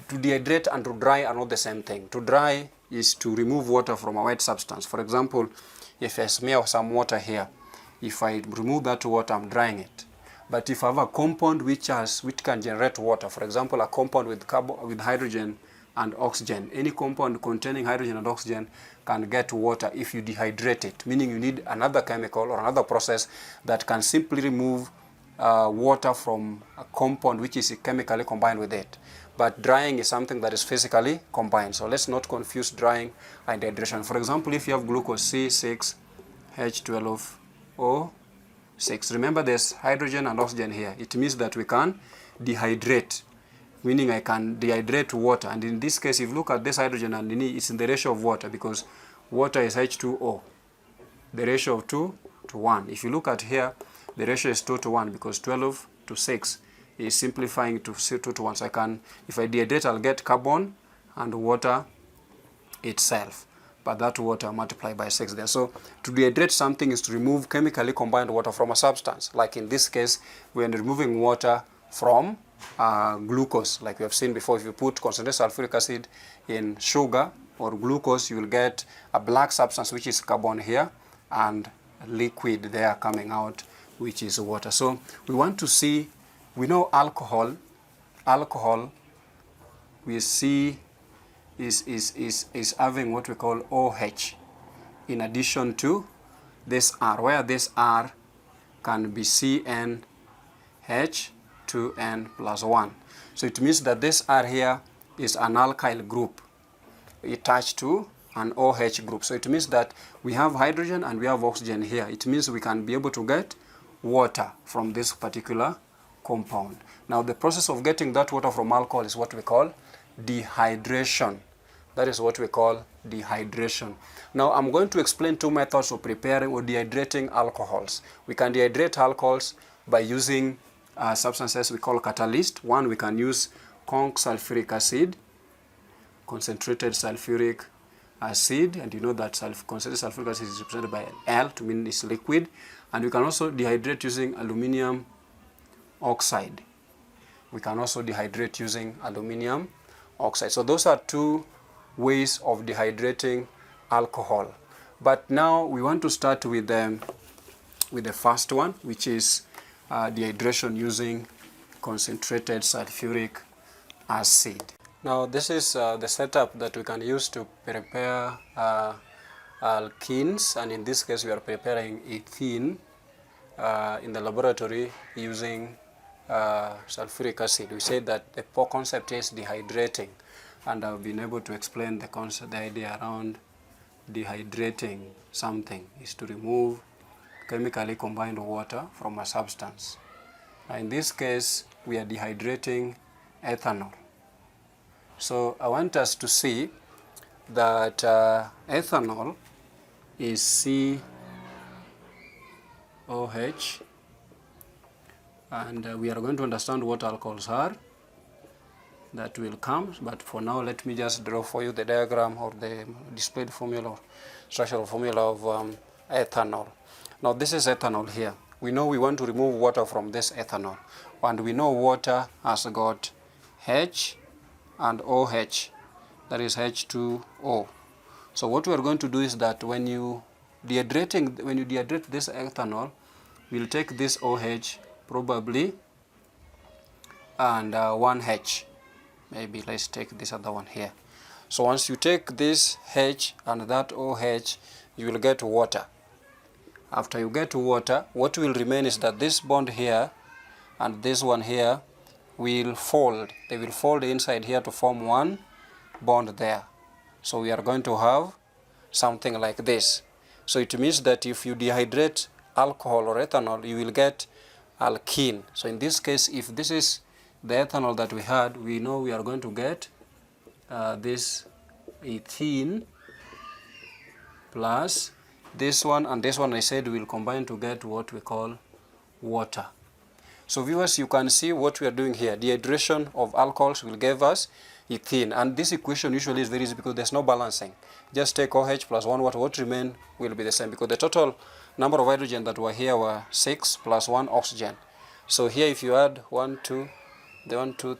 Speaker 1: to dehydrate and to dry are not the same thing. To dry is to remove water from a wet substance. For example, if I smear some water here, if I remove that water, I'm drying it. But if I have a compound which can generate water, for example, a compound with hydrogen and oxygen, any compound containing hydrogen and oxygen can get water if you dehydrate it, meaning you need another chemical or another process that can simply remove water from a compound which is chemically combined with it. But drying is something that is physically combined. So let's not confuse drying and dehydration. For example, if you have glucose C6H12O6, remember there's hydrogen and oxygen here. It means that we can dehydrate, meaning I can dehydrate water. And in this case, if you look at this hydrogen, and it's in the ratio of water, because water is H2O, the ratio of 2 to 1. If you look at here, the ratio is 2 to 1, because 12 to 6 is simplifying to 2 to 1. So I can, if I dehydrate, I'll get carbon and water itself, but that water multiplied by 6 there. So to dehydrate something is to remove chemically combined water from a substance. Like in this case, we're removing water from glucose, like we have seen before. If you put concentrated sulfuric acid in sugar or glucose, you will get a black substance, which is carbon here, and liquid there coming out, which is water. So we want to see, we know alcohol we see is having what we call OH in addition to this R, where this R can be CnH2n plus 1. So it means that this R here is an alkyl group attached to an OH group. So it means that we have hydrogen and we have oxygen here. It means we can be able to get water from this particular compound. Now the process of getting that water from alcohol is what we call dehydration. That is what we call dehydration. Now I'm going to explain two methods of preparing or dehydrating alcohols. We can dehydrate alcohols by using substances we call catalyst. One, we can use conc sulfuric acid, concentrated sulfuric acid, and you know that concentrated sulfuric acid is represented by L to mean it's liquid. And we can also dehydrate using aluminium oxide. We can also dehydrate using aluminium oxide. So those are two ways of dehydrating alcohol. But now we want to start with the first one, which is dehydration using concentrated sulfuric acid. Now this is the setup that we can use to prepare alkenes, and in this case we are preparing ethene in the laboratory using sulfuric acid. We said that the concept is dehydrating, and I've been able to explain the concept, the idea around dehydrating something is to remove chemically combined water from a substance. Now in this case we are dehydrating ethanol. So I want us to see that ethanol is COH, and we are going to understand what alcohols are. That will come, but for now let me just draw for you the diagram or the displayed formula or structural formula of ethanol. Now this is ethanol here. We know we want to remove water from this ethanol, and we know water has got H and OH, that is H2O. So what we are going to do is that when you dehydrate this ethanol, we'll take this OH probably and one H. Maybe let's take this other one here. So once you take this H and that OH, you will get water. After you get water, what will remain is that this bond here and this one here will fold. They will fold inside here to form one bond there. So we are going to have something like this. So it means that if you dehydrate alcohol or ethanol, you will get alkene. So in this case, if this is the ethanol that we had, we know we are going to get this ethene plus this one and this one. I said will combine to get what we call water. So viewers, you can see what we are doing here. Dehydration of alcohols will give us ethene, and this equation usually is very easy because there's no balancing. Just take OH plus 1 water, what remain will be the same because the total number of hydrogen that were here were 6 plus 1 oxygen. So here if you add 1, 2,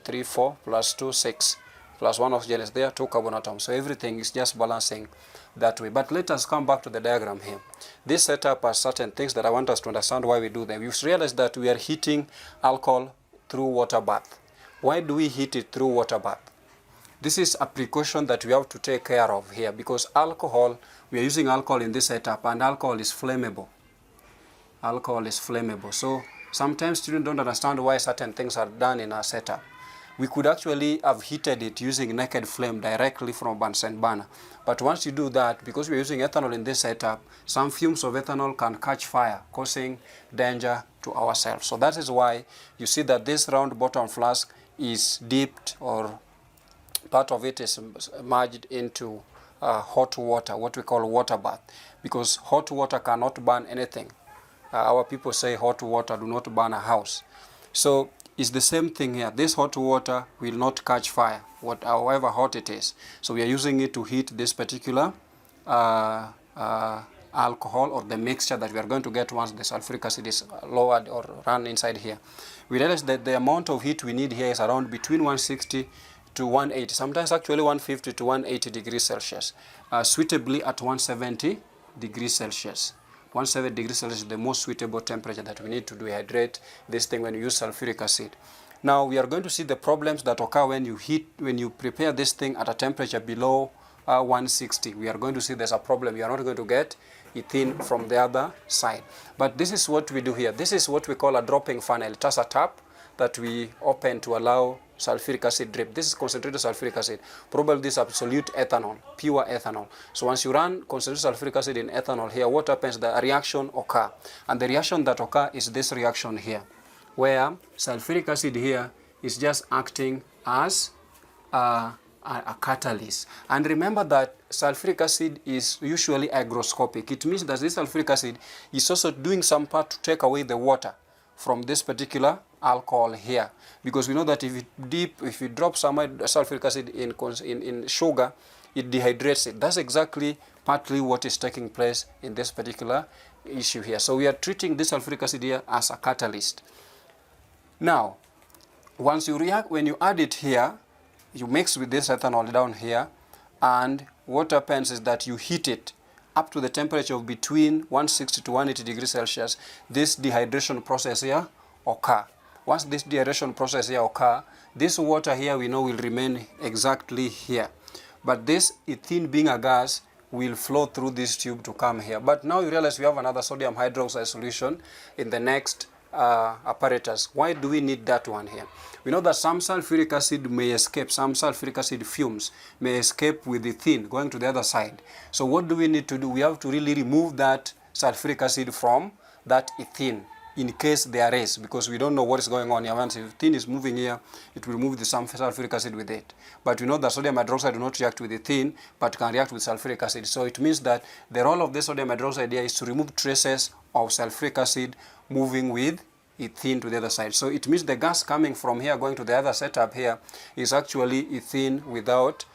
Speaker 1: 3, 4 plus 2, 6 plus 1 oxygen is there, 2 carbon atoms. So everything is just balancing that way. But let us come back to the diagram here. This setup has certain things that I want us to understand why we do them. You realize that we are heating alcohol through water bath. Why do we heat it through water bath? This is a precaution that we have to take care of here because alcohol, we are using alcohol in this setup, and alcohol is flammable. Alcohol is flammable. So sometimes students don't understand why certain things are done in our setup. We could actually have heated it using naked flame directly from Bunsen burner. But once you do that, because we're using ethanol in this setup, some fumes of ethanol can catch fire, causing danger to ourselves. So that is why you see that this round bottom flask is dipped, or part of it is merged into hot water, what we call water bath, because hot water cannot burn anything. Our people say hot water do not burn a house. So it's the same thing here. This hot water will not catch fire, however hot it is. So we are using it to heat this particular alcohol or the mixture that we are going to get once the sulfuric acid is lowered or run inside here. We realize that the amount of heat we need here is around between 160 to 180, sometimes actually 150 to 180 degrees Celsius, suitably at 170 degrees Celsius. 170 degrees Celsius is the most suitable temperature that we need to dehydrate this thing when you use sulfuric acid. Now we are going to see the problems that occur when you prepare this thing at a temperature below 160. We are going to see there's a problem. You are not going to get ethene from the other side. But this is what we do here. This is what we call a dropping funnel. It has a tap that we open to allow sulfuric acid drip. This is concentrated sulfuric acid. Probably this absolute ethanol, pure ethanol. So once you run concentrated sulfuric acid in ethanol here, what happens? The reaction occur. And the reaction that occur is this reaction here, where sulfuric acid here is just acting as a catalyst. And remember that sulfuric acid is usually hygroscopic. It means that this sulfuric acid is also doing some part to take away the water from this particular alcohol here, because we know that if you drop some sulfuric acid in sugar, it dehydrates it. That's exactly partly what is taking place in this particular issue here. So we are treating this sulfuric acid here as a catalyst. Now, once you react, when you add it here, you mix with this ethanol down here, and what happens is that you heat it up to the temperature of between 160 to 180 degrees Celsius. This dehydration process here occur. once this dehydration process here occur, this water here we know will remain exactly here. But this ethene being a gas will flow through this tube to come here. But now you realize we have another sodium hydroxide solution in the next apparatus. Why do we need that one here? We know that some sulfuric acid may escape, some sulfuric acid fumes may escape with ethene going to the other side. So what do we need to do? We have to really remove that sulfuric acid from that ethene in case there is, because we don't know what is going on here. Once ethene is moving here, it will remove the some sulfuric acid with it. But we know that sodium hydroxide do not react with ethene, but can react with sulfuric acid. So it means that the role of the sodium hydroxide here is to remove traces of sulfuric acid moving with ethene to the other side. So it means the gas coming from here going to the other setup here is actually ethene without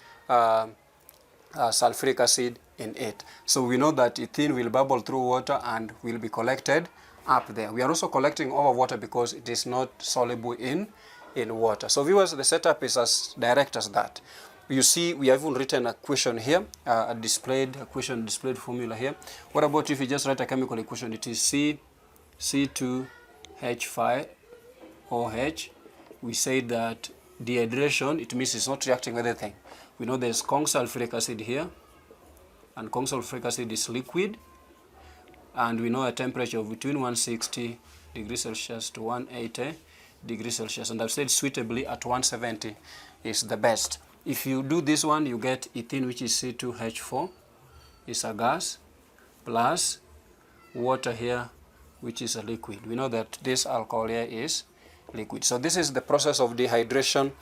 Speaker 1: sulfuric acid in it. So we know that ethene will bubble through water and will be collected up there. We are also collecting over water because it is not soluble in water. So viewers, the setup is as direct as that. You see, we have even written a equation here, a displayed formula here. What about if you just write a chemical equation? It is C2H5OH. We say that dehydration, it means it's not reacting with anything. We know there's sulfuric acid here, and sulfuric acid is liquid, and we know a temperature of between 160 degrees Celsius to 180 degrees Celsius, and I've said suitably at 170 is the best. If you do this one, you get ethene, which is C2H4, is a gas, plus water here, which is a liquid. We know that this alcohol here is liquid. So this is the process of dehydration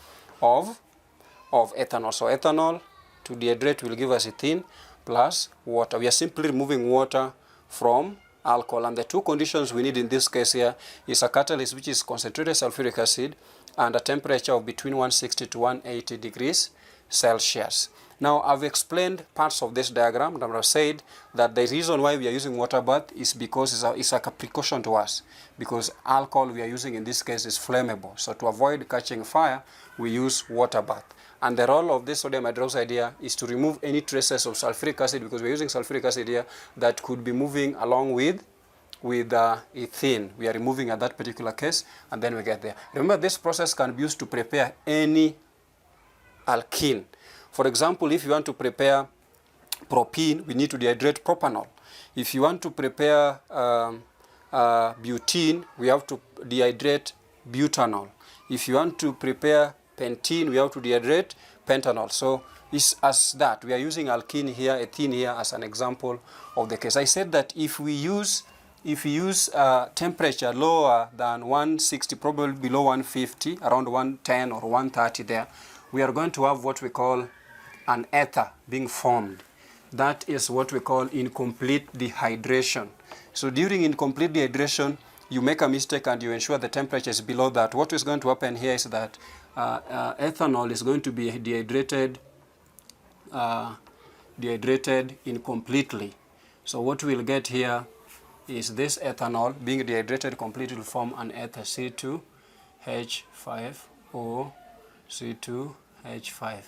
Speaker 1: of ethanol. So ethanol to dehydrate will give us ethene plus water. We are simply removing water from alcohol, and the two conditions we need in this case here is a catalyst, which is concentrated sulfuric acid, and a temperature of between 160 to 180 degrees Celsius. Now, I've explained parts of this diagram, and I've said that the reason why we are using water bath is because it's like a precaution to us, because alcohol we are using in this case is flammable. So to avoid catching fire, we use water bath. And the role of this sodium hydroxide here is to remove any traces of sulfuric acid, because we're using sulfuric acid here that could be moving along with ethene. We are removing at that particular case, and then we get there. Remember, this process can be used to prepare any alkene. For example, if you want to prepare propene, we need to dehydrate propanol. If you want to prepare butene, we have to dehydrate butanol. If you want to prepare pentene, we have to dehydrate pentanol. So it's as that. We are using alkene here, ethene here as an example of the case. I said that if we use temperature lower than 160, probably below 150, around 110 or 130 there, we are going to have what we call an ether being formed. That is what we call incomplete dehydration. So during incomplete dehydration, you make a mistake and you ensure the temperature is below that. What is going to happen here is that ethanol is going to be dehydrated incompletely. So what we'll get here is this ethanol being dehydrated completely will form an ether, C2H5O, C2H5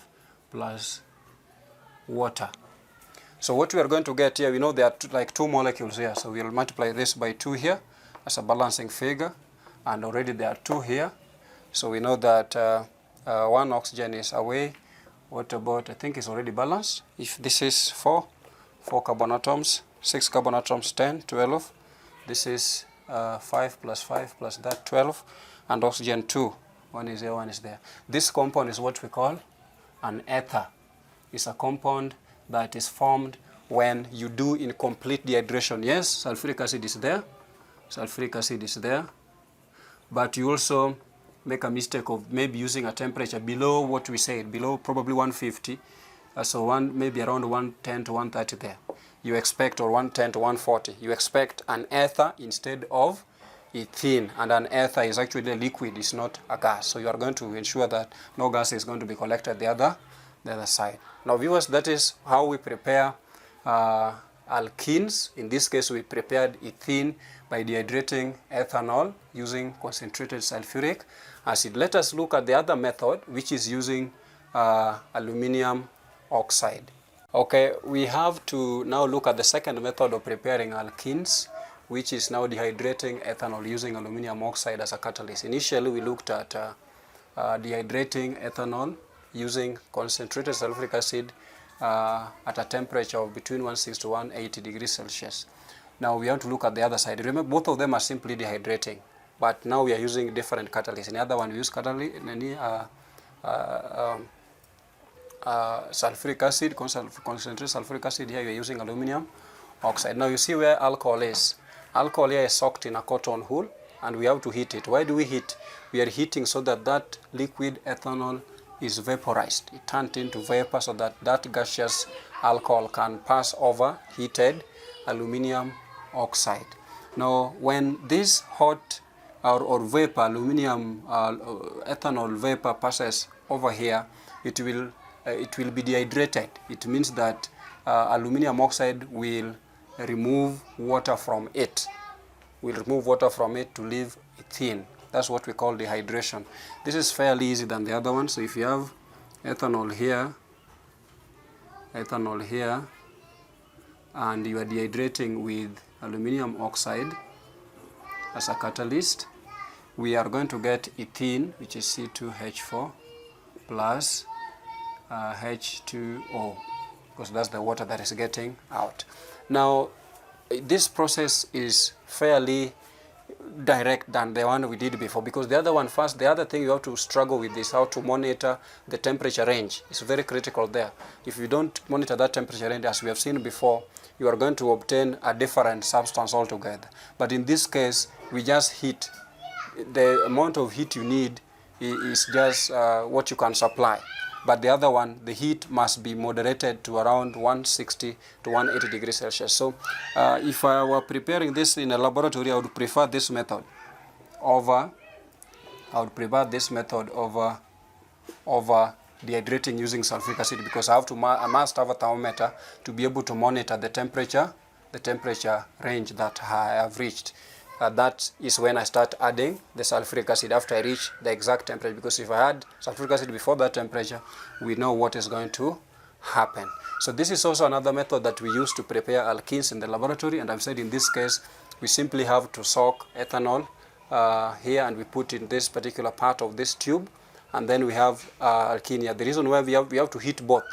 Speaker 1: plus water. So what we are going to get here, we know there are like two molecules here, so we'll multiply this by 2 here as a balancing figure, and already there are 2 here. So we know that one oxygen is away. What about, I think it's already balanced. If this is 4 carbon atoms, 6 carbon atoms, 10, 12. This is 5 plus 5 plus that, 12. And oxygen 2. One is there, one is there. This compound is what we call an ether. It's a compound that is formed when you do incomplete dehydration. Yes, sulfuric acid is there. Sulfuric acid is there. But you also make a mistake of maybe using a temperature below what we said, below probably 150. So maybe around 110 to 130 there. You expect, or 110 to 140. You expect an ether instead of ethene, and an ether is actually a liquid, it's not a gas. So you are going to ensure that no gas is going to be collected the other side. Now viewers, that is how we prepare alkenes. In this case, we prepared ethene by dehydrating ethanol using concentrated sulfuric acid. Let us look at the other method, which is using aluminum oxide. Okay, we have to now look at the second method of preparing alkenes, which is now dehydrating ethanol using aluminum oxide as a catalyst. Initially, we looked at dehydrating ethanol using concentrated sulfuric acid at a temperature of between 160 to 180 degrees Celsius. Now we have to look at the other side. Remember, both of them are simply dehydrating, but now we are using different catalysts. In the other one, we use sulfuric acid, concentrated sulfuric acid. Here we are using aluminum oxide. Now you see where alcohol is. Alcohol here is soaked in a cotton wool, and we have to heat it. Why do we heat? We are heating so that that liquid ethanol is vaporized. It turns into vapor so that that gaseous alcohol can pass over heated aluminum oxide. Now, when this hot or vapor, aluminum ethanol vapor passes over here, it will be dehydrated. It means that aluminum oxide will remove water from it. Will remove water from it to leave ethene. That's what we call dehydration. This is fairly easy than the other one. So if you have ethanol here, and you are dehydrating with aluminum oxide as a catalyst, we are going to get ethene, which is C2H4 plus H2O, because that's the water that is getting out. Now, this process is fairly direct than the one we did before, because the other one first, the other thing you have to struggle with is how to monitor the temperature range. It's very critical there. If you don't monitor that temperature range, as we have seen before, you are going to obtain a different substance altogether. But in this case, we just heat. The amount of heat you need is just what you can supply. But the other one, the heat must be moderated to around 160 to 180 degrees Celsius. So if I were preparing this in a laboratory, I would prefer this method over dehydrating using sulfuric acid, because I must have a thermometer to be able to monitor the temperature range that I have reached. That is when I start adding the sulfuric acid after I reach the exact temperature, because if I add sulfuric acid before that temperature, we know what is going to happen. So this is also another method that we use to prepare alkenes in the laboratory, and I've said in this case, we simply have to soak ethanol here, and we put in this particular part of this tube, and then we have alkene here. The reason why we have to heat both,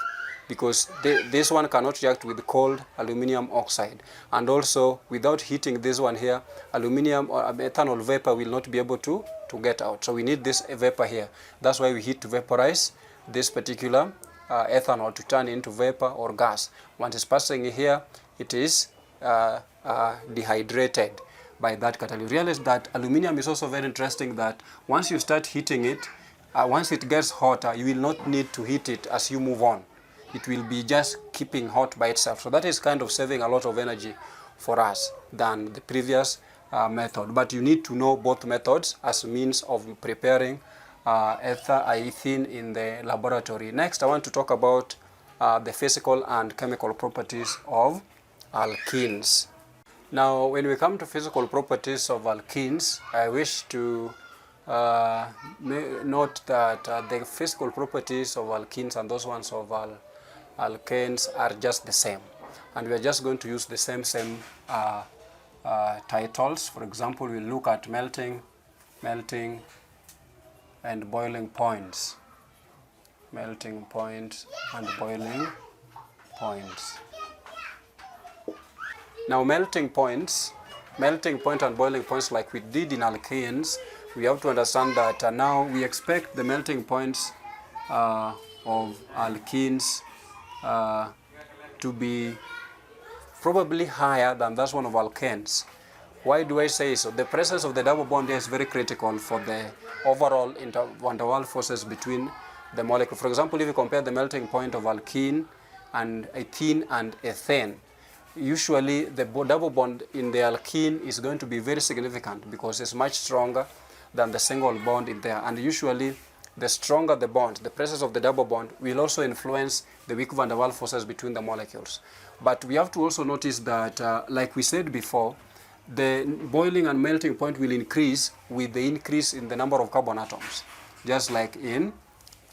Speaker 1: because this one cannot react with cold aluminum oxide, and also without heating this one here, aluminum or ethanol vapor will not be able to get out. So we need this vapor here. That's why we heat to vaporize this particular ethanol to turn into vapor or gas. Once it's passing here, it is dehydrated by that catalyst. You realize that aluminum is also very interesting, that once you start heating it, once it gets hotter, you will not need to heat it as you move on. It will be just keeping hot by itself. So that is kind of saving a lot of energy for us than the previous method. But you need to know both methods as a means of preparing ethene in the laboratory. Next, I want to talk about the physical and chemical properties of alkenes. Now, when we come to physical properties of alkenes, I wish to note that the physical properties of alkenes and those ones of alkanes are just the same, and we are just going to use the same titles. For example, we'll look at melting and boiling points. Melting point and boiling points. Now, melting point and boiling points, like we did in alkanes, we have to understand that now we expect the melting points of alkenes to be probably higher than that one of alkanes. Why do I say so? The presence of the double bond here is very critical for the overall van der Waals forces between the molecule. For example, if you compare the melting point of alkene and ethene and ethane, usually the double bond in the alkene is going to be very significant because it's much stronger than the single bond in there. And usually, the stronger the bond, the presence of the double bond will also influence the weak van der Waals forces between the molecules. But we have to also notice that, like we said before, the boiling and melting point will increase with the increase in the number of carbon atoms, just like in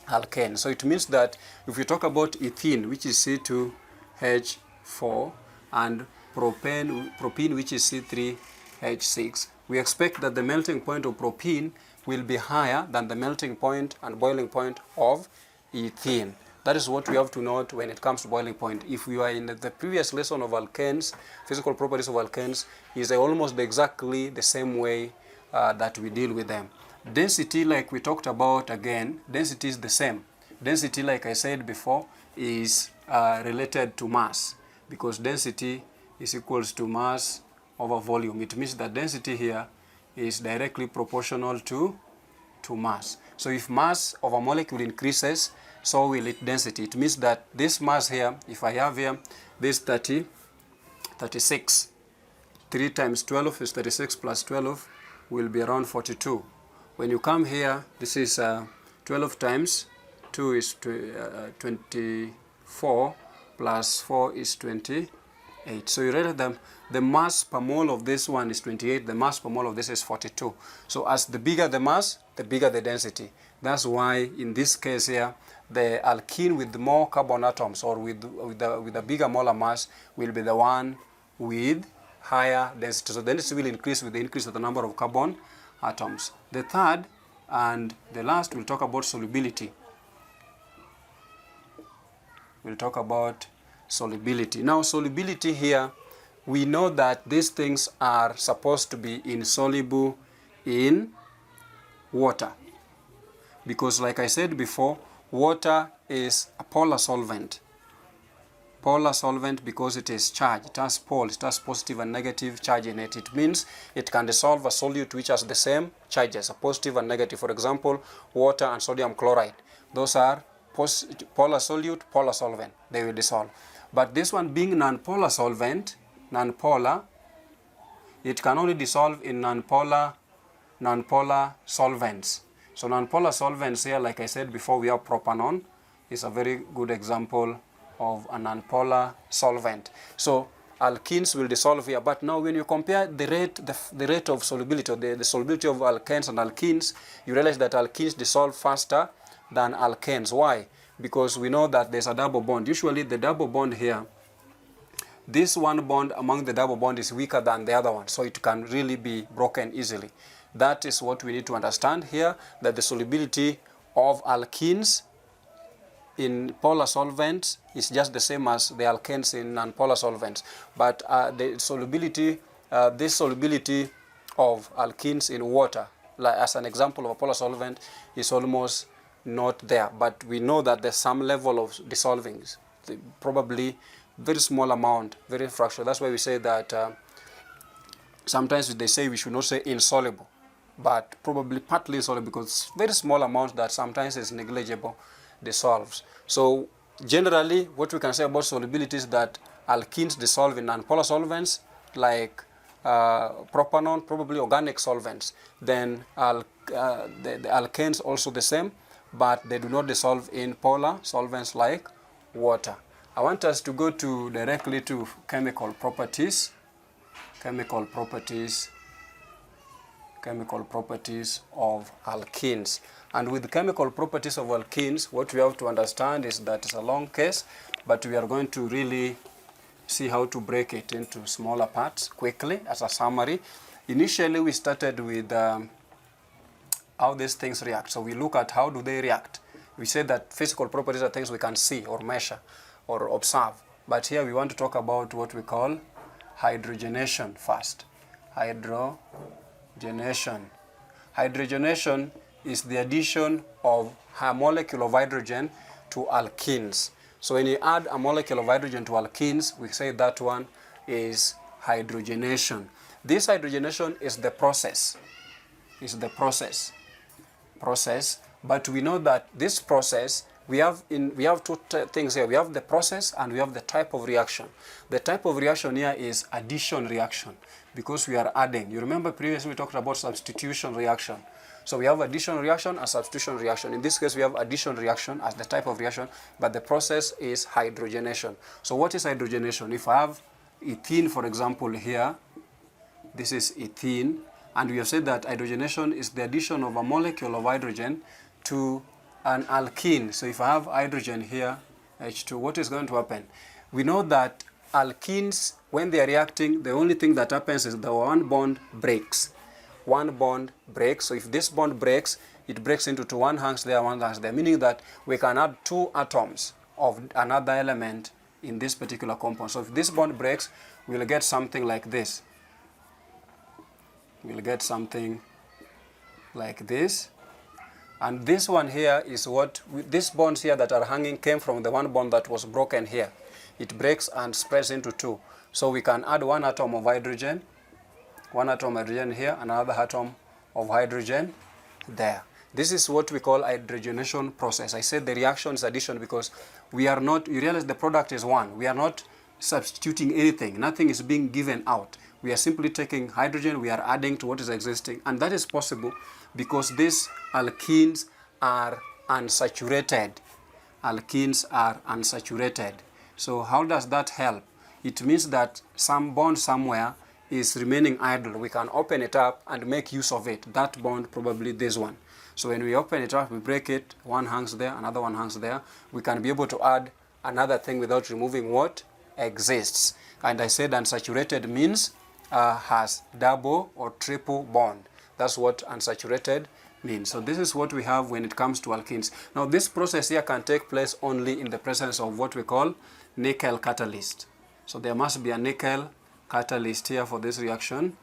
Speaker 1: alkane. So it means that if we talk about ethene, which is C2H4, and propene, which is C3H6. We expect that the melting point of propene will be higher than the melting point and boiling point of ethene. That is what we have to note when it comes to boiling point. If we are in the previous lesson of alkanes, physical properties of alkanes is almost exactly the same way that we deal with them. Density, like we talked about again, density is the same. Density, like I said before, is related to mass, because density is equals to mass over volume. It means that density here is directly proportional to mass. So if mass of a molecule increases, so will its density. It means that this mass here, if I have here this 36, 3 times 12 is 36 plus 12 will be around 42. When you come here, this is 12 times 2 is 24 plus 4 is 28. So you read them. The mass per mole of this one is 28. The mass per mole of this is 42. So as the bigger the mass, the bigger the density. That's why in this case here, the alkene with more carbon atoms or with a bigger molar mass will be the one with higher density. So the density will increase with the increase of the number of carbon atoms. The third and the last, we'll talk about solubility. We'll talk about solubility. Now, solubility here, we know that these things are supposed to be insoluble in water. Because like I said before, water is a polar solvent. Polar solvent because it is charged. It has poles. It has positive and negative charge in it. It means it can dissolve a solute which has the same charges, a positive and negative. For example, water and sodium chloride. Those are polar solute, polar solvent. They will dissolve. But this one being non-polar solvent, non-polar, it can only dissolve in non-polar solvents. So non-polar solvents here, like I said before, we have propanol. It's a very good example of a non-polar solvent. So alkenes will dissolve here. But now when you compare the rate of solubility, or the solubility of alkenes and alkenes, you realize that alkenes dissolve faster than alkenes. Why? Because we know that there's a double bond. Usually the double bond here, this one bond among the double bond is weaker than the other one, so it can really be broken easily. That is what we need to understand here, that the solubility of alkenes in polar solvents is just the same as the alkenes in non-polar solvents. But the solubility, this solubility of alkenes in water, like as an example of a polar solvent, is almost not there. But we know that there's some level of dissolving, probably very small amount, very fractional. That's why we say that sometimes they say we should not say insoluble, but probably partly insoluble, because very small amount that sometimes is negligible dissolves. So generally what we can say about solubility is that alkenes dissolve in non-polar solvents like propanol, probably organic solvents. Then the alkenes also the same, but they do not dissolve in polar solvents like water. I want us to go directly to chemical properties. Chemical properties of alkenes. And with chemical properties of alkenes, what we have to understand is that it's a long case, but we are going to really see how to break it into smaller parts quickly as a summary. Initially, we started with how these things react. So we look at how do they react. We said that physical properties are things we can see or measure or observe. But here we want to talk about what we call hydrogenation first. Hydrogenation. Hydrogenation is the addition of a molecule of hydrogen to alkenes. So when you add a molecule of hydrogen to alkenes, we say that one is hydrogenation. This hydrogenation is the process. But we know that this process, we have two things here. We have the process and we have the type of reaction. The type of reaction here is addition reaction, because we are adding. You remember previously we talked about substitution reaction. So we have addition reaction and substitution reaction. In this case, we have addition reaction as the type of reaction, but the process is hydrogenation. So what is hydrogenation? If I have ethene, for example, here, this is ethene, and we have said that hydrogenation is the addition of a molecule of hydrogen to an alkene. So if I have hydrogen here, H2, what is going to happen? We know that alkenes, when they are reacting, the only thing that happens is the one bond breaks. One bond breaks. So if this bond breaks, it breaks into two. One hangs there, one hangs there, meaning that we can add two atoms of another element in this particular compound. So if this bond breaks, we'll get something like this. We'll get something like this. And this one here is what, these bonds here that are hanging came from the one bond that was broken here. It breaks and spreads into two. So we can add one atom of hydrogen, one atom of hydrogen here, another atom of hydrogen there. This is what we call hydrogenation process. I said the reaction is addition because we are not, you realize the product is one. We are not substituting anything. Nothing is being given out. We are simply taking hydrogen, we are adding to what is existing. And that is possible because these alkenes are unsaturated. Alkenes are unsaturated. So how does that help? It means that some bond somewhere is remaining idle. We can open it up and make use of it. That bond, probably this one. So when we open it up, we break it, one hangs there, another one hangs there. We can be able to add another thing without removing what exists. And I said unsaturated means has double or triple bond. That's what unsaturated means. So this is what we have when it comes to alkenes. Now this process here can take place only in the presence of what we call nickel catalyst. So there must be a nickel catalyst here for this reaction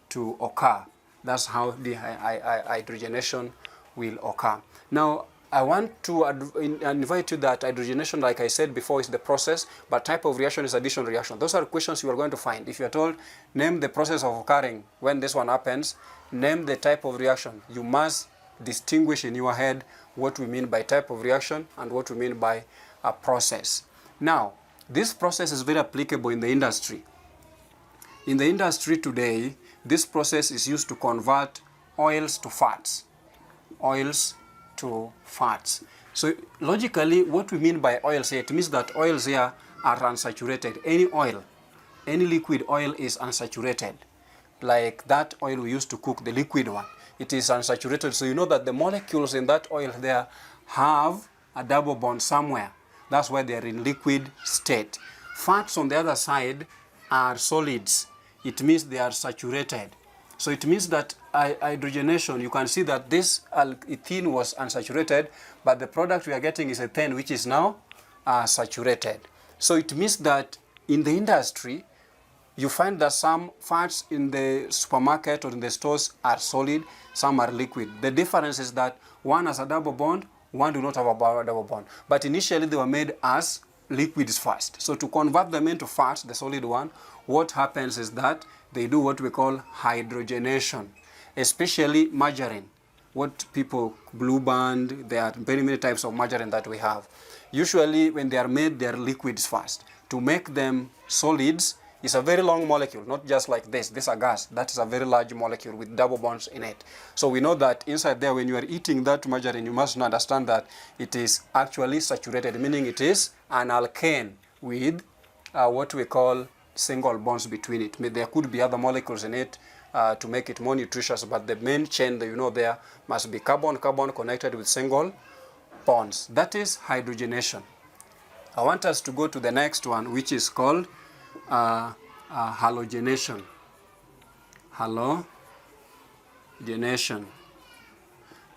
Speaker 1: to occur. That's how the hydrogenation will occur. Now I want to invite you that hydrogenation, like I said before, is the process, but type of reaction is addition reaction. Those are questions you are going to find. If you are told, name the process of occurring when this one happens, name the type of reaction. You must distinguish in your head what we mean by type of reaction and what we mean by a process. Now, this process is very applicable in the industry. In the industry today, this process is used to convert oils to fats. Oils to fats. So logically, what we mean by oils here, it means that oils here are unsaturated. Any oil, any liquid oil is unsaturated. Like that oil we used to cook, the liquid one, it is unsaturated. So you know that the molecules in that oil there have a double bond somewhere. That's why they are in liquid state. Fats on the other side are solids. It means they are saturated. So it means that hydrogenation, you can see that this ethene was unsaturated, but the product we are getting is ethane, which is now saturated. So it means that in the industry, you find that some fats in the supermarket or in the stores are solid, some are liquid. The difference is that one has a double bond, one do not have a double bond. But initially they were made as liquids first. So to convert them into fats, the solid one, what happens is that they do what we call hydrogenation, especially margarine. What people, Blue Band, there are very many types of margarine that we have. Usually when they are made, they are liquids first. To make them solids is a very long molecule, not just like this. This is a gas. That is a very large molecule with double bonds in it. So we know that inside there, when you are eating that margarine, you must understand that it is actually saturated, meaning it is an alkane with what we call single bonds between it. There could be other molecules in it to make it more nutritious, but the main chain that you know there must be carbon-carbon connected with single bonds. That is hydrogenation. I want us to go to the next one, which is called halogenation. Halogenation.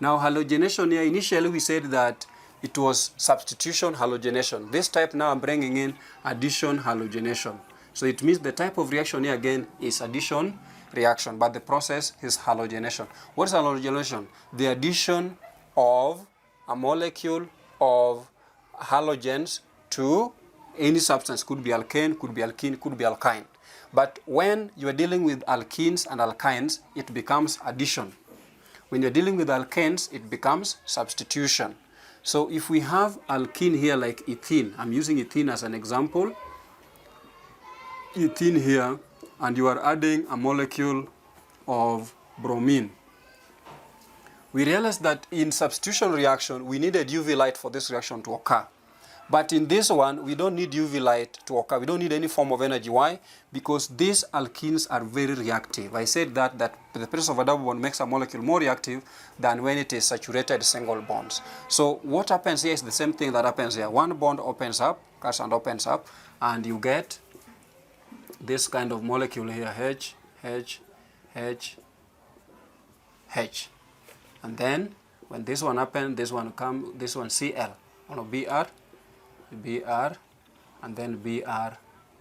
Speaker 1: Now halogenation here, initially we said that it was substitution halogenation. This type now I'm bringing in addition halogenation. So it means the type of reaction here again is addition reaction, but the process is halogenation. What is halogenation? The addition of a molecule of halogens to any substance. Could be alkane, could be alkene, could be alkyne. But when you are dealing with alkenes and alkynes, it becomes addition. When you're dealing with alkanes, it becomes substitution. So if we have alkene here like ethene, I'm using ethene as an example, ethene here, and you are adding a molecule of bromine. We realized that in substitution reaction, we needed UV light for this reaction to occur. But in this one, we don't need UV light to occur. We don't need any form of energy. Why? Because these alkenes are very reactive. I said that the presence of a double bond makes a molecule more reactive than when it is saturated single bonds. So what happens here is the same thing that happens here. One bond opens up, cuts and opens up, and you get this kind of molecule here, H, H, H, H. And then when this one happens, this one come, this one Cl, Br, Br, and then Br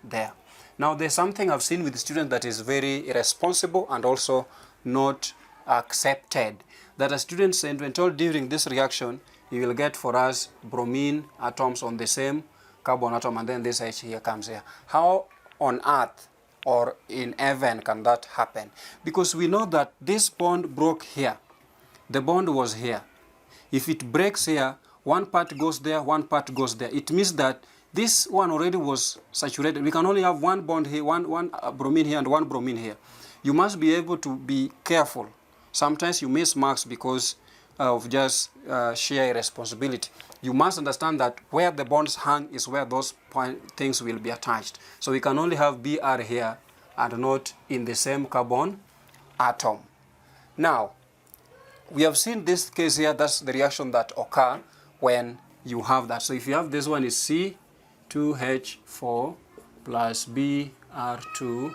Speaker 1: there. Now there's something I've seen with students that is very irresponsible and also not accepted. That a student said when told during this reaction, you will get for us bromine atoms on the same carbon atom, and then this H here comes here. How on earth or in heaven can that happen? Because we know that this bond broke here. The bond was here. If it breaks here, one part goes there, one part goes there. It means that this one already was saturated. We can only have one bond here, one bromine here and one bromine here. You must be able to be careful. Sometimes you miss marks because of just sheer irresponsibility. You must understand that where the bonds hang is where those things will be attached. So we can only have Br here and not in the same carbon atom. Now, we have seen this case here. That's the reaction that occur when you have that. So if you have this one is C2H4 plus Br2 to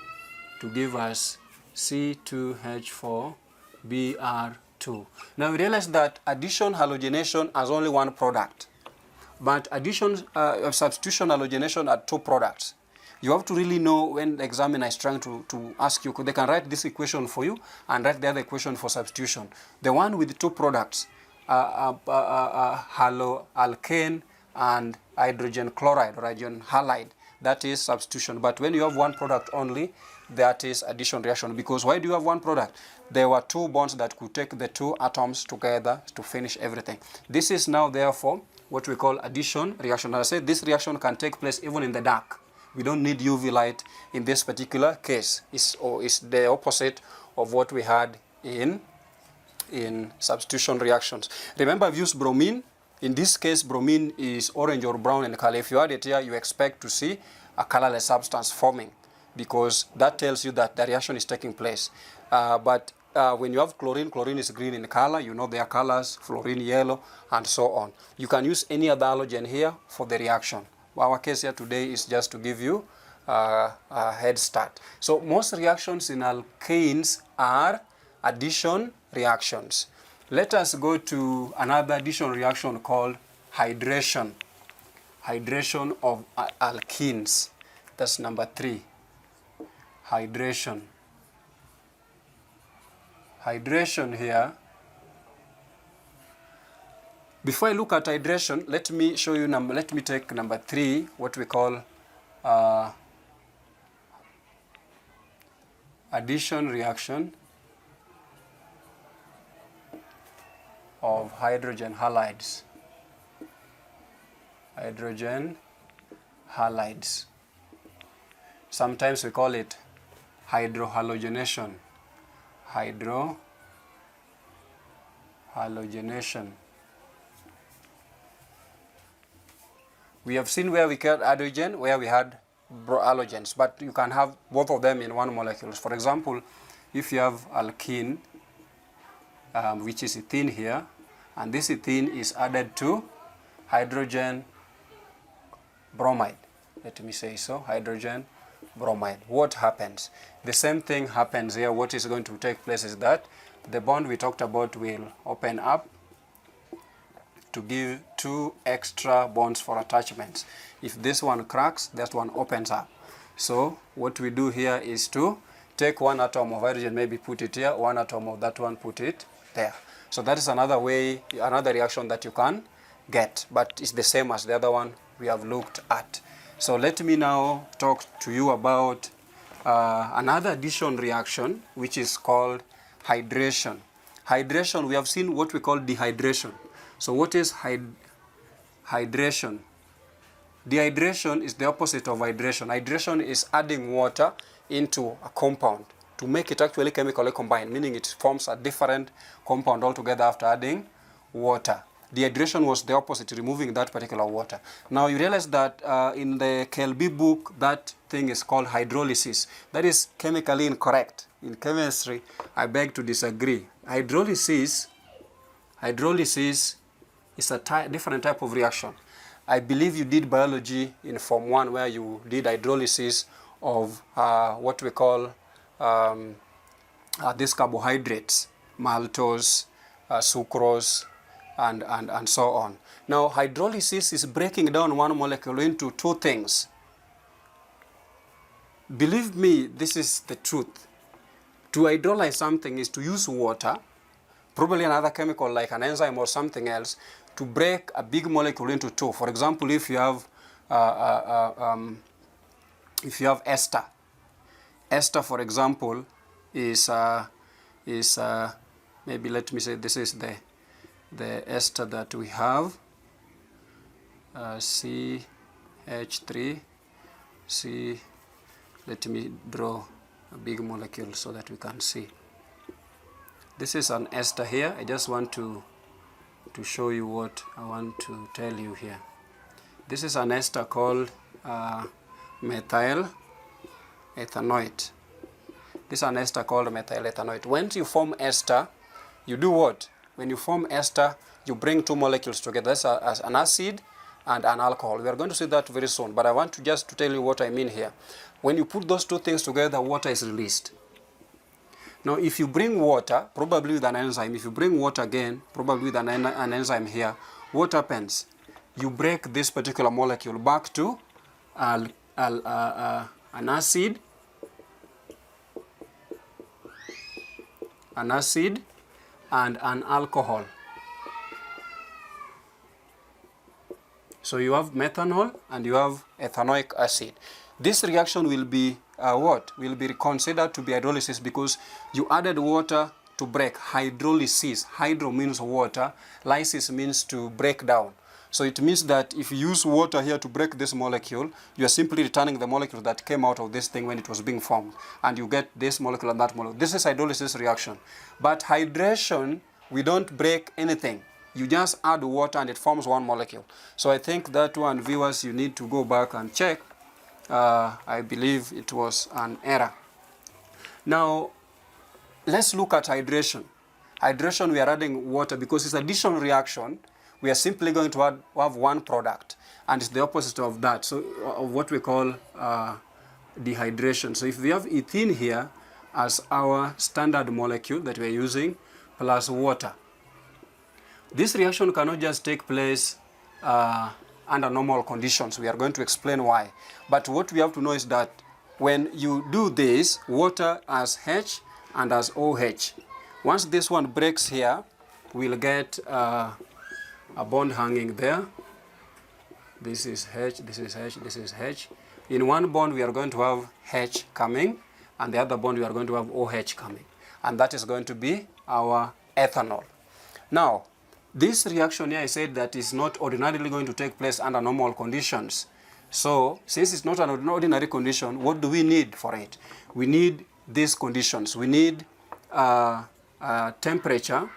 Speaker 1: give us C2H4 Br2. Now we realize that addition halogenation has only one product, but addition substitution halogenation are two products. You have to really know when the examiner is trying to ask you. They can write this equation for you and write the other equation for substitution. The one with two products, alkane and hydrogen chloride or hydrogen halide, that is substitution. But when you have one product only, that is addition reaction. Because why do you have one product? There were two bonds that could take the two atoms together to finish everything. This is now therefore what we call addition reaction. As I said, this reaction can take place even in the dark. We don't need UV light in this particular case. It's the opposite of what we had in substitution reactions. Remember, I've used bromine. In this case, bromine is orange or brown in color. If you add it here, you expect to see a colorless substance forming, because that tells you that the reaction is taking place. But when you have chlorine, chlorine is green in color. You know their colors, fluorine yellow, and so on. You can use any other halogen here for the reaction. Our case here today is just to give you a head start. So most reactions in alkanes are addition reactions. Let us go to another addition reaction called hydration. Hydration of alkenes. That's number 3. Hydration. Hydration here. Before I look at hydration, let me show you let me take number 3, what we call addition reaction of hydrogen halides. Hydrogen halides. Sometimes we call it hydrohalogenation. Hydrohalogenation. We have seen where we had hydrogen, where we had halogens, but you can have both of them in one molecule. For example, if you have alkene, which is ethene here, and this ethene is added to hydrogen bromide. Let me say so, hydrogen bromide. What happens? The same thing happens here. What is going to take place is that the bond we talked about will open up to give 2 extra bonds for attachments. If this one cracks, that one opens up. So what we do here is to take one atom of hydrogen, maybe put it here, one atom of that one, put it there. So that is another way, another reaction that you can get, but it's the same as the other one we have looked at. So let me now talk to you about another addition reaction, which is called hydration. Hydration, we have seen what we call dehydration. So what is hydration? Dehydration is the opposite of hydration. Hydration is adding water into a compound to make it actually chemically combined, meaning it forms a different compound altogether after adding water. Dehydration was the opposite, removing that particular water. Now you realize that in the KLB book, that thing is called hydrolysis. That is chemically incorrect. In chemistry, I beg to disagree. Hydrolysis is a different type of reaction. I believe you did biology in Form 1 where you did hydrolysis of what we call these carbohydrates, maltose, sucrose, and so on. Now, hydrolysis is breaking down one molecule into two things. Believe me, this is the truth. To hydrolyze something is to use water, probably another chemical like an enzyme or something else, to break a big molecule into two. For example, if you have ester. Ester, for example, is maybe let me say this is the ester that we have, CH3, C. Let me draw a big molecule so that we can see. This is an ester here. I just want to show you what I want to tell you here. This is an ester called methyl ethanoate. This is an ester called methyl ethanoate. Once you form ester, you do what? When you form ester, you bring two molecules together. That's as an acid and an alcohol. We are going to see that very soon, but I want to just to tell you what I mean here. When you put those two things together, water is released. Now, if you bring water, probably with an enzyme, if you bring water again, probably with an enzyme here, what happens? You break this particular molecule back to an acid, and an alcohol. So you have methanol and you have ethanoic acid. This reaction will be what? Will be considered to be hydrolysis because you added water to break. Hydrolysis. Hydro means water. Lysis means to break down. So it means that if you use water here to break this molecule, you are simply returning the molecule that came out of this thing when it was being formed. And you get this molecule and that molecule. This is hydrolysis reaction. But hydration, we don't break anything. You just add water and it forms one molecule. So I think that one, viewers, you need to go back and check. I believe it was an error. Now, let's look at hydration. Hydration, we are adding water because it's addition reaction. We are simply going to have one product, and it's the opposite of that, so of what we call dehydration. So if we have ethene here as our standard molecule that we are using, plus water, this reaction cannot just take place under normal conditions. We are going to explain why. But what we have to know is that when you do this, water as H and as OH, once this one breaks here, we'll get a bond hanging there. This is H, this is H, this is H. In one bond, we are going to have H coming, and the other bond, we are going to have OH coming. And that is going to be our ethanol. Now, this reaction here, I said that is not ordinarily going to take place under normal conditions. So, since it's not an ordinary condition, what do we need for it? We need these conditions. We need temperature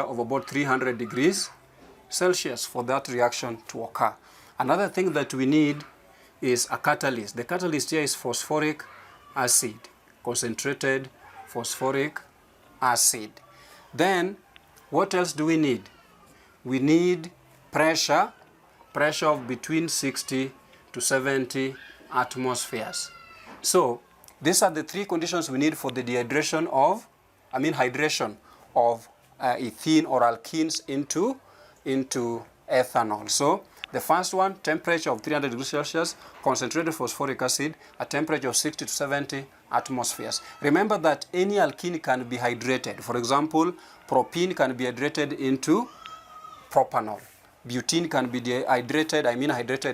Speaker 1: of about 300 degrees Celsius for that reaction to occur. Another thing that we need is a catalyst. The catalyst here is phosphoric acid, concentrated phosphoric acid. Then, what else do we need? We need pressure of between 60 to 70 atmospheres. So, these are the three conditions we need for the hydration of ethene or alkenes into ethanol. So, the first one, temperature of 300 degrees Celsius, concentrated phosphoric acid, a temperature of 60 to 70 atmospheres. Remember that any alkene can be hydrated. For example, propene can be hydrated into propanol. Butene can be hydrated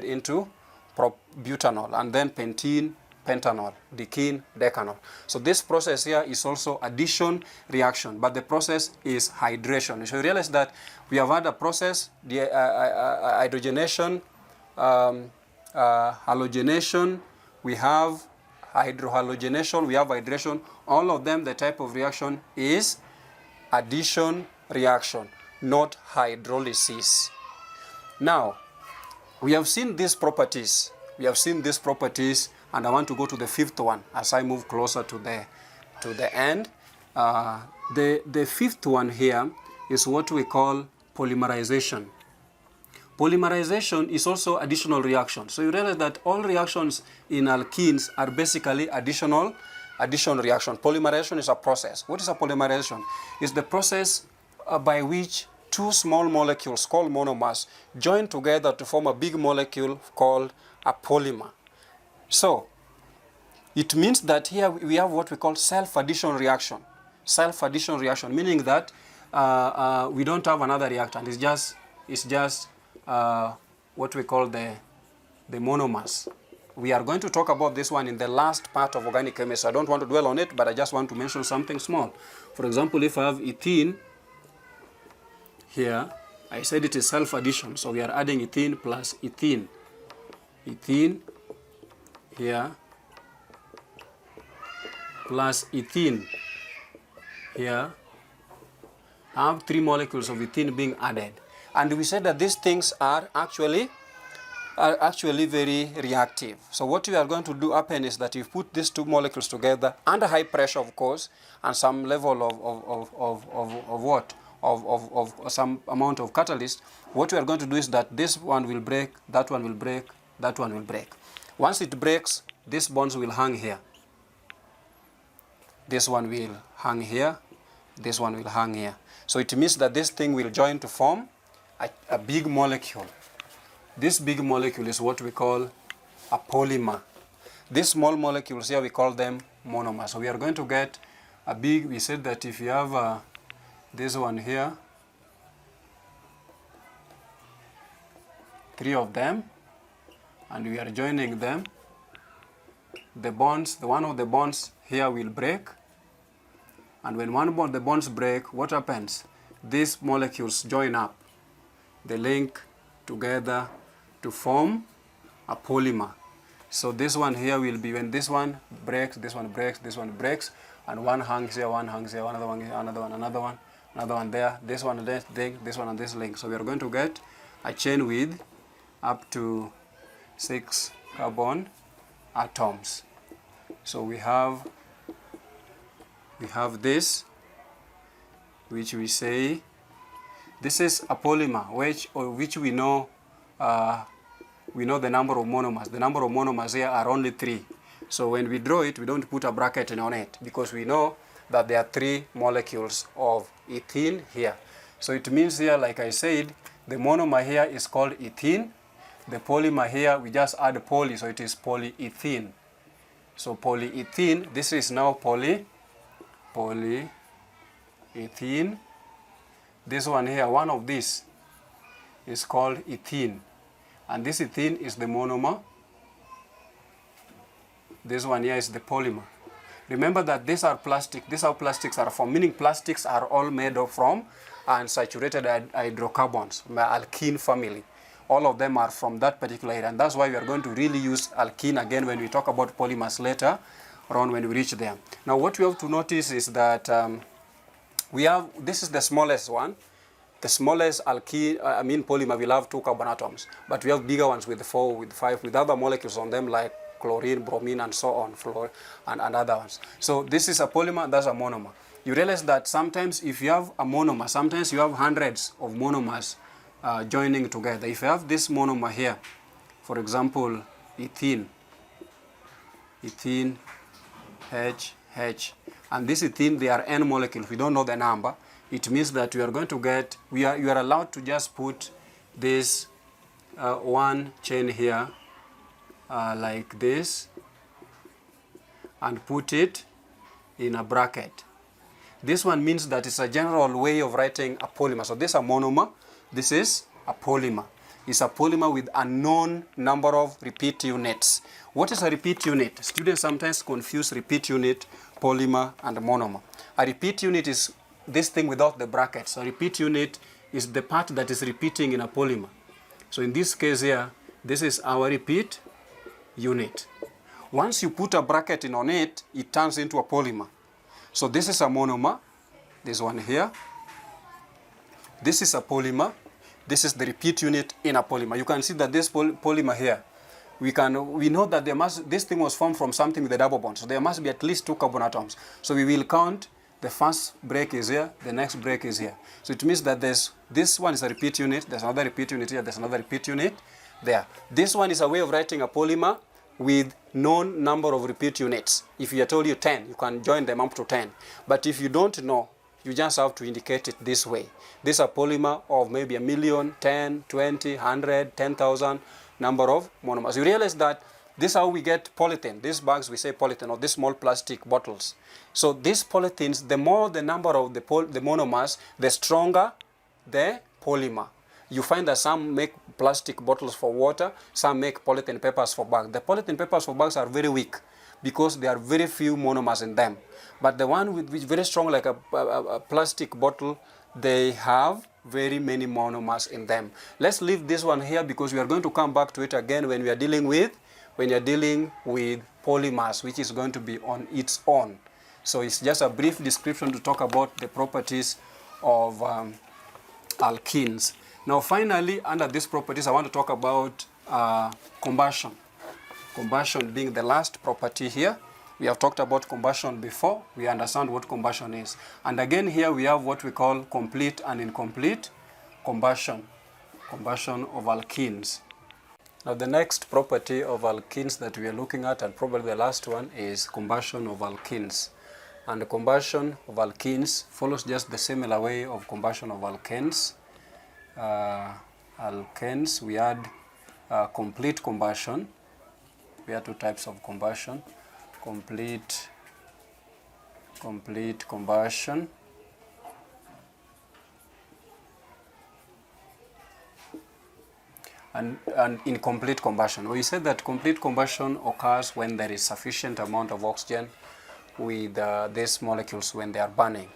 Speaker 1: into butanol. And then pentene, pentanol, decene, decanol. So this process here is also addition reaction, but the process is hydration. So you realize that we have had a process, the hydrogenation, halogenation, we have hydrohalogenation, we have hydration. All of them, the type of reaction is addition reaction, not hydrolysis. Now, we have seen these properties. And I want to go to the fifth one as I move closer to the end. The fifth one here is what we call polymerization. Polymerization is also additional reaction. So you realize that all reactions in alkenes are basically addition reaction. Polymerization is a process. What is a polymerization? It's the process by which two small molecules called monomers join together to form a big molecule called a polymer. So it means that here we have what we call self-addition reaction. Self-addition reaction, meaning that we don't have another reactant. It's just what we call the monomers. We are going to talk about this one in the last part of organic chemistry. I don't want to dwell on it, but I just want to mention something small. For example, if I have ethene here, I said it is self-addition. So we are adding ethene plus ethene. Ethene here plus ethene here. I have 3 molecules of ethene being added. And we said that these things are actually very reactive. So what we are going to do happen is that you put these 2 molecules together under high pressure, of course, and some level of some amount of catalyst. What we are going to do is that this one will break, that one will break, that one will break. Once it breaks, these bonds will hang here. This one will hang here, this one will hang here. So it means that this thing will join to form a big molecule. This big molecule is what we call a polymer. These small molecules here, we call them monomers. So we are going to get a big, we said that if you have this one here, 3 of them, and we are joining them, the bonds, one of the bonds here will break. And when the bonds break, what happens? These molecules join up. They link together to form a polymer. So this one here will be, when this one breaks, this one breaks, this one breaks, and one hangs here, another one here, another one there, this one, this one, and this link. So we are going to get a chain with up to 6 carbon atoms. So we have this, which we say this is a polymer, which we know the number of monomers. The number of monomers here are only 3. So when we draw it, we don't put a bracket on it because we know that there are 3 molecules of ethene here. So it means here, like I said, the monomer here is called ethene. The polymer here, we just add poly, so it is polyethene. So polyethene, this is now polyethene. This one here, one of these is called ethene. And this ethene is the monomer. This one here is the polymer. Remember that these are plastic. These are plastics are from, meaning plastics are all made of from unsaturated hydrocarbons, my alkene family. All of them are from that particular area. And that's why we are going to really use alkene again when we talk about polymers later on when we reach there. Now what we have to notice is that this is the smallest one. The smallest polymer will have 2 carbon atoms. But we have bigger ones with 4, with 5, with other molecules on them like chlorine, bromine, and so on, fluorine, and other ones. So this is a polymer, that's a monomer. You realize that sometimes if you have a monomer, sometimes you have hundreds of monomers joining together. If you have this monomer here, for example, ethene, H, and this ethene, they are N molecules. We don't know the number. It means that we are going to get, you are allowed to just put this one chain here like this and put it in a bracket. This one means that it's a general way of writing a polymer. So this is a monomer, this is a polymer. It's a polymer with a known number of repeat units. What is a repeat unit? Students sometimes confuse repeat unit, polymer, and monomer. A repeat unit is this thing without the brackets. A repeat unit is the part that is repeating in a polymer. So in this case here, this is our repeat unit. Once you put a bracket in on it, it turns into a polymer. So this is a monomer, this one here. This is a polymer. This is the repeat unit in a polymer. You can see that this polymer here, we know that this thing was formed from something with a double bond. So there must be at least 2 carbon atoms. So we will count The first break is here, the next break is here. So it means that this one is a repeat unit, there's another repeat unit here, there's another repeat unit there. This one is a way of writing a polymer with known number of repeat units. If you told you 10, you can join them up to 10. But if you don't know, you just have to indicate it this way. This is a polymer of maybe 1 million, 10, 20, 100, 10,000 number of monomers. You realize that this is how we get polythene. These bags we say polythene, or these small plastic bottles. So these polythenes, the more the number of the monomers, the stronger the polymer. You find that some make plastic bottles for water, some make polythene papers for bags. The polythene papers for bags are very weak because there are very few monomers in them. But the one with which very strong, like a plastic bottle, they have very many monomers in them. Let's leave this one here because we are going to come back to it again when we are dealing with polymers, which is going to be on its own. So it's just a brief description to talk about the properties of alkenes. Now finally, under these properties, I want to talk about combustion. Combustion being the last property here. We have talked about combustion before. We understand what combustion is. And again here we have what we call complete and incomplete combustion. Combustion of alkenes. Now the next property of alkenes that we are looking at, and probably the last one, is combustion of alkenes. And the combustion of alkenes follows just the similar way of combustion of alkenes. Alkenes, we had complete combustion. We had two types of combustion. Complete combustion and incomplete combustion. We said that complete combustion occurs when there is sufficient amount of oxygen with these molecules when they are burning.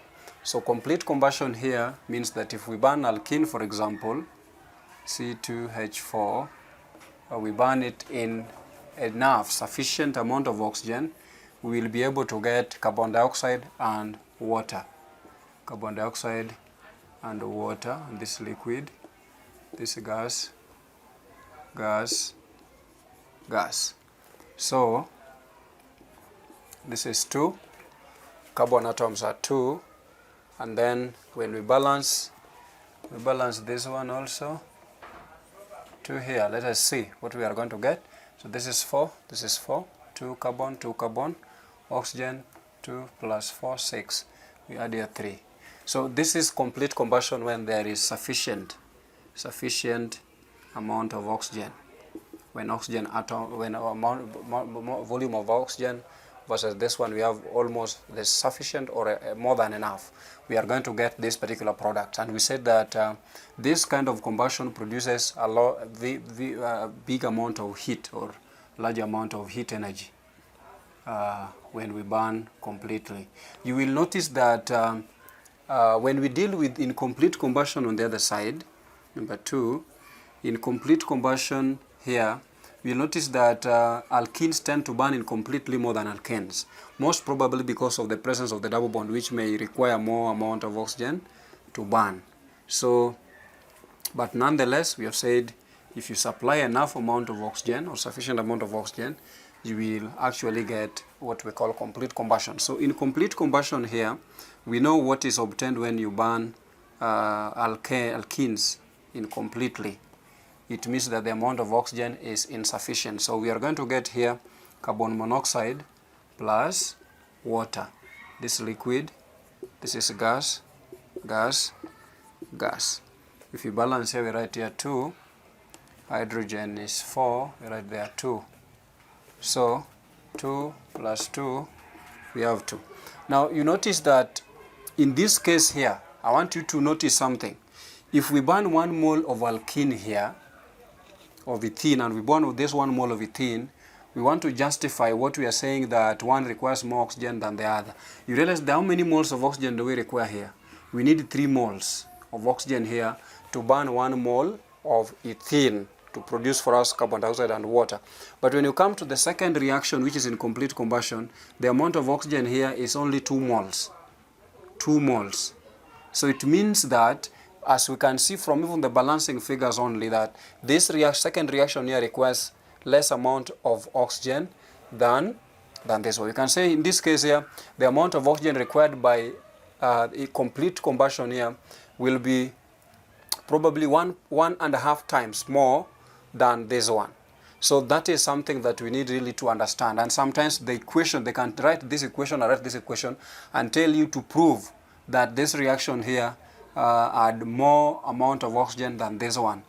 Speaker 1: So complete combustion here means that if we burn alkene, for example, C2H4, we burn it in enough, sufficient amount of oxygen, we will be able to get carbon dioxide and water. Carbon dioxide and water, and this liquid, this gas. So this is 2, carbon atoms are 2, and then when we balance this one also, 2 here. Let us see what we are going to get. So this is 4, 2 carbon, oxygen, 2 plus 4, 6. We add here 3. So this is complete combustion when there is sufficient amount of oxygen. When oxygen atom, when our volume of oxygen versus this one, we have almost the sufficient or more than enough. We are going to get this particular product, and we said that this kind of combustion produces a big amount of heat or large amount of heat energy when we burn completely. You will notice that when we deal with incomplete combustion on the other side, number 2, incomplete combustion here, you'll notice that alkenes tend to burn incompletely more than alkenes, most probably because of the presence of the double bond, which may require more amount of oxygen to burn. So, but nonetheless, we have said if you supply enough amount of oxygen or sufficient amount of oxygen, you will actually get what we call complete combustion. So in complete combustion here, we know what is obtained when you burn alkenes incompletely. It means that the amount of oxygen is insufficient. So we are going to get here carbon monoxide plus water. This liquid, this is gas. If you balance here, we write here 2. Hydrogen is 4, we write there 2. So 2 plus 2, we have 2. Now you notice that in this case here, I want you to notice something. If we burn 1 mole of alkene here, of ethene, and we burn with this 1 mole of ethene, we want to justify what we are saying that one requires more oxygen than the other. You realize how many moles of oxygen do we require here? We need 3 moles of oxygen here to burn 1 mole of ethene to produce for us carbon dioxide and water. But when you come to the second reaction, which is in complete combustion, the amount of oxygen here is only 2 moles. 2 moles. So it means that, as we can see from even the balancing figures only, that this second reaction here requires less amount of oxygen than this one. You can say in this case here, the amount of oxygen required by a complete combustion here will be probably one and a half times more than this one. So that is something that we need really to understand. And sometimes the equation, they can write this equation or write this equation and tell you to prove that this reaction here had more amount of oxygen than this one.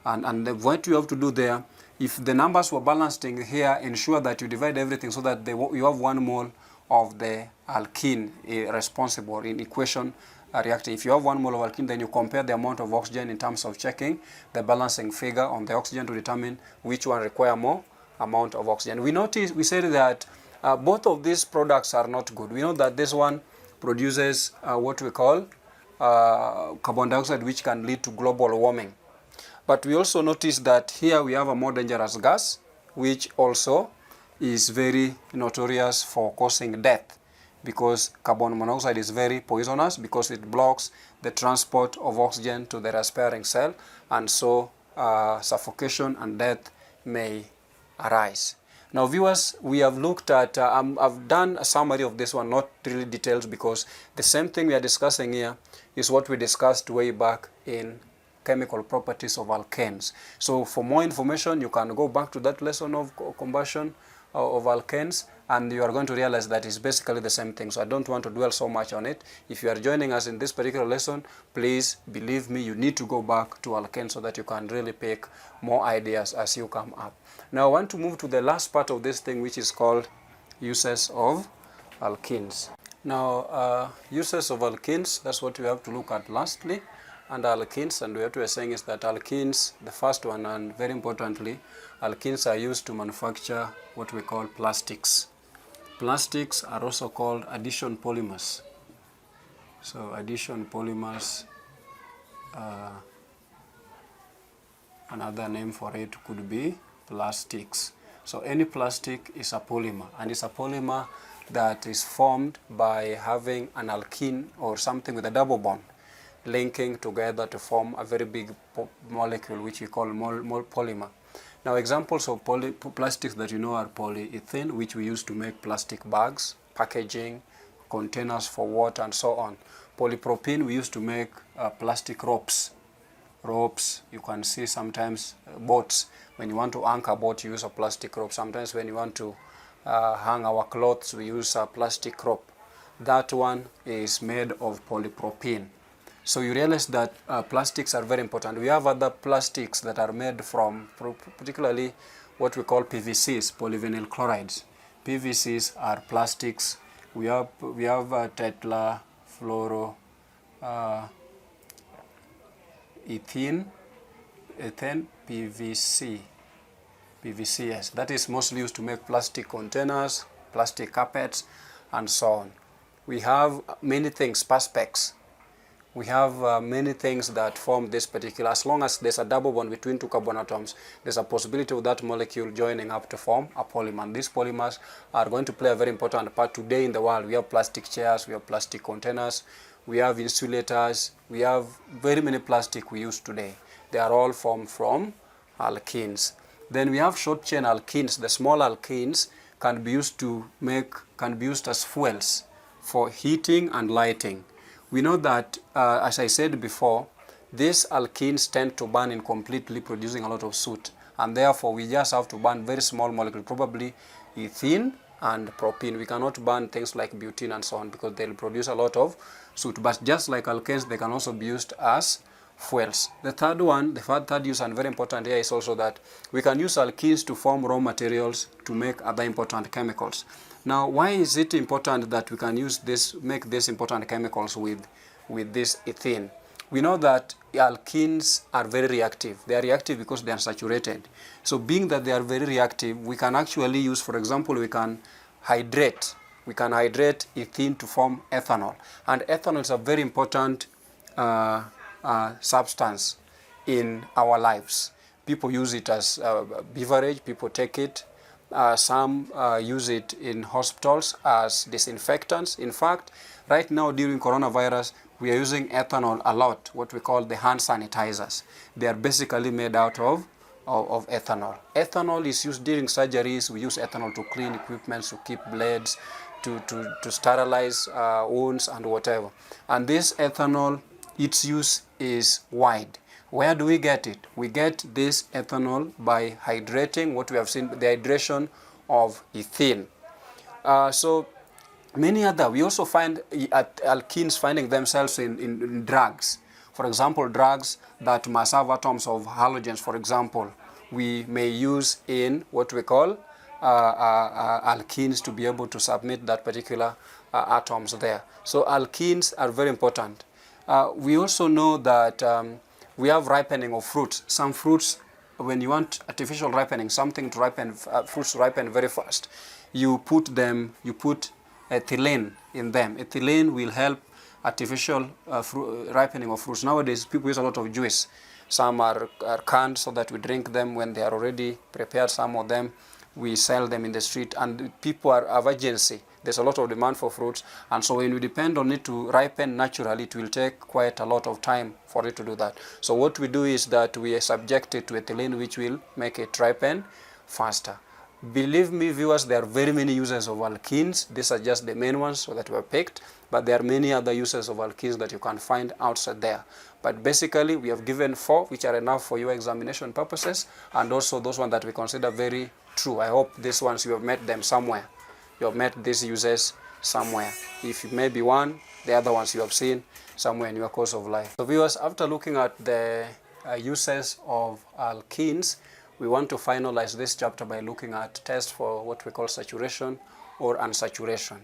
Speaker 1: And what you have to do there, if the numbers were balanced in here, ensure that you divide everything so that you have 1 mole of the alkene responsible in equation reacting. If you have 1 mole of alkene, then you compare the amount of oxygen in terms of checking the balancing figure on the oxygen to determine which one require more amount of oxygen. We said that both of these products are not good. We know that this one produces what we call carbon dioxide, which can lead to global warming. But we also notice that here we have a more dangerous gas, which also is very notorious for causing death, because carbon monoxide is very poisonous because it blocks the transport of oxygen to the respiring cell, and so suffocation and death may arise. Now viewers, we have looked at, I've done a summary of this one, not really details, because the same thing we are discussing here is what we discussed way back in chemical properties of alkenes. So for more information, you can go back to that lesson of combustion of alkenes, and you are going to realize that it's basically the same thing. So I don't want to dwell so much on it. If you are joining us in this particular lesson, please believe me, you need to go back to alkenes so that you can really pick more ideas as you come up. Now I want to move to the last part of this thing, which is called uses of alkenes. Now uses of alkenes, that's what we have to look at lastly. And alkenes, and what we are saying is that alkenes, the first one, and very importantly, alkenes are used to manufacture what we call plastics. Plastics are also called addition polymers. So addition polymers, another name for it could be plastics. So any plastic is a polymer, and it's a polymer that is formed by having an alkene or something with a double bond linking together to form a very big molecule, which we call polymer. Now examples of plastics that you know are polyethylene, which we use to make plastic bags, packaging, containers for water, and so on. Polypropylene we use to make plastic ropes. You can see sometimes boats, when you want to anchor a boat, you use a plastic rope. Sometimes when you want to hang our clothes, we use a plastic rope. That one is made of polypropylene. So you realize that plastics are very important. We have other plastics that are made from particularly what we call PVCs, polyvinyl chlorides. PVCs are plastics. We have tetrafluoro ethene, PVC. PVCs. That is mostly used to make plastic containers, plastic carpets, and so on. We have many things, perspex. We have many things that form this particular, as long as there's a double bond between two carbon atoms, there's a possibility of that molecule joining up to form a polymer. And these polymers are going to play a very important part today in the world. We have plastic chairs, we have plastic containers, we have insulators, we have very many plastic we use today. They are all formed from alkenes. Then we have short chain alkenes. The small alkenes can be used as fuels for heating and lighting. We know that, as I said before, these alkenes tend to burn incompletely, producing a lot of soot. And therefore, we just have to burn very small molecules, probably ethene and propene. We cannot burn things like butene and so on because they'll produce a lot of soot. But just like alkenes, they can also be used as fuels. The third one, the third use, and very important here, is also that we can use alkenes to form raw materials to make other important chemicals. Now, why is it important that we can use this, make these important chemicals with this ethene? We know that alkenes are very reactive. They are reactive because they are saturated. So being that they are very reactive, we can actually use, for example, we can hydrate. We can hydrate ethene to form ethanol. And ethanol is a very important substance in our lives. People use it as a beverage, people take it. Some use it in hospitals as disinfectants. In fact, right now during coronavirus, we are using ethanol a lot, what we call the hand sanitizers. They are basically made out of ethanol. Ethanol is used during surgeries. We use ethanol to clean equipment, to keep blades, to sterilize wounds and whatever. And this ethanol, its use is wide. Where do we get it? We get this ethanol by hydrating, what we have seen, the hydration of ethene. So many other, we also find alkenes finding themselves in drugs. For example, drugs that must have atoms of halogens, for example, we may use in what we call alkenes to be able to submit that particular atoms there. So alkenes are very important. We also know that we have ripening of fruits. Some fruits, when you want artificial ripening, something to ripen, fruits ripen very fast, you put ethylene in them. Ethylene will help artificial ripening of fruits. Nowadays, people use a lot of juice. Some are canned so that we drink them when they are already prepared. Some of them, we sell them in the street, and people have urgency. There's a lot of demand for fruits, and so when we depend on it to ripen naturally, it will take quite a lot of time for it to do that. So what we do is that we subject it to ethylene, which will make it ripen faster. Believe me, viewers, there are very many uses of alkenes. These are just the main ones that were picked, but there are many other uses of alkenes that you can find outside there. But basically, we have given 4, which are enough for your examination purposes, and also those ones that we consider very true. I hope these ones you have met them somewhere. You have met these uses somewhere. If it may be one, the other ones you have seen somewhere in your course of life. So viewers, after looking at the uses of alkenes, we want to finalize this chapter by looking at tests for what we call saturation or unsaturation.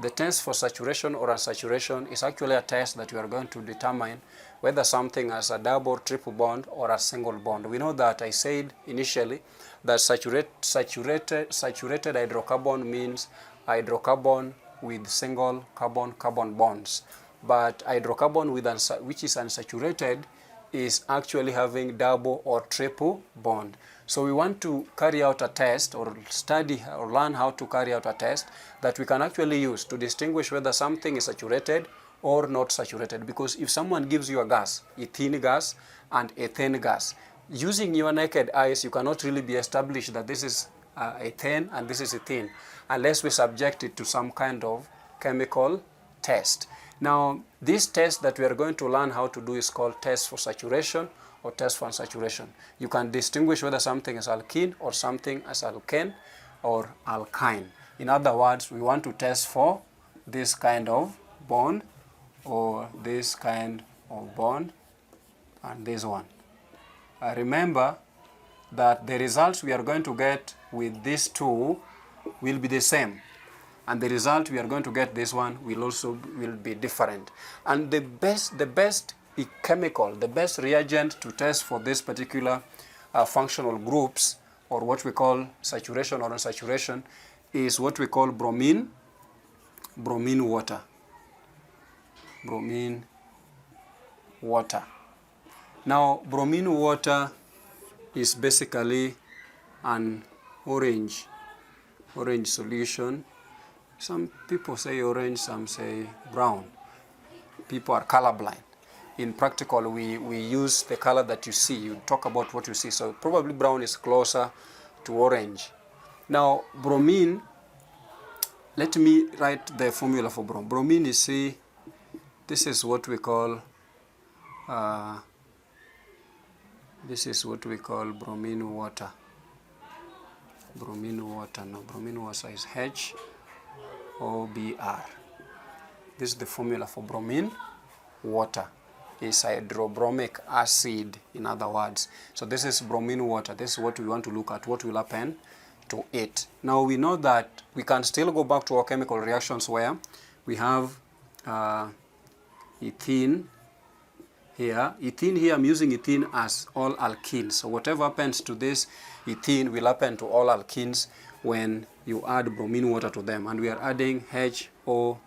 Speaker 1: The test for saturation or unsaturation is actually a test that we are going to determine whether something has a double, triple bond or a single bond. We know that I said initially that saturated hydrocarbon means hydrocarbon with single carbon-carbon bonds. But hydrocarbon which is unsaturated is actually having double or triple bond. So we want to carry out a test or study or learn how to carry out a test that we can actually use to distinguish whether something is saturated or not saturated. Because if someone gives you a gas, ethene gas and ethane gas, using your naked eyes, you cannot really be established that this is ethane and this is ethene unless we subject it to some kind of chemical test. Now, this test that we are going to learn how to do is called test for saturation or test for unsaturation. You can distinguish whether something is alkene or something is alkane or alkyne. In other words, we want to test for this kind of bond or this kind of bond and this one. Remember that the results we are going to get with these two will be the same. And the result we are going to get this one will be different. And the best chemical, the best reagent to test for this particular functional groups, or what we call saturation or unsaturation, is what we call bromine water. Bromine water. Now, bromine water is basically an orange solution. Some people say orange, some say brown. People are colorblind. In practical, we use the color that you see. You talk about what you see. So probably brown is closer to orange. Now, bromine, let me write the formula for bromine. Bromine, you see, this is what we call bromine water. Bromine water. No, bromine water is HOBr. This is the formula for bromine water. Is hydrobromic acid, in other words. So this is bromine water. This is what we want to look at, what will happen to it. Now we know that we can still go back to our chemical reactions where we have ethene here. Ethene here, I'm using ethene as all alkenes. So whatever happens to this ethene will happen to all alkenes when you add bromine water to them. And we are adding HOBr.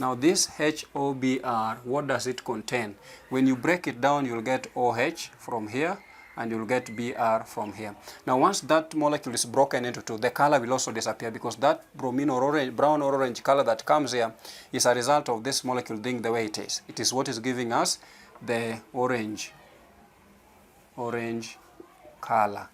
Speaker 1: Now this HOBr, what does it contain? When you break it down, you'll get OH from here and you'll get Br from here. Now once that molecule is broken into two, the color will also disappear because that bromine or orange, brown or orange color that comes here is a result of this molecule being the way it is. It is what is giving us the orange color.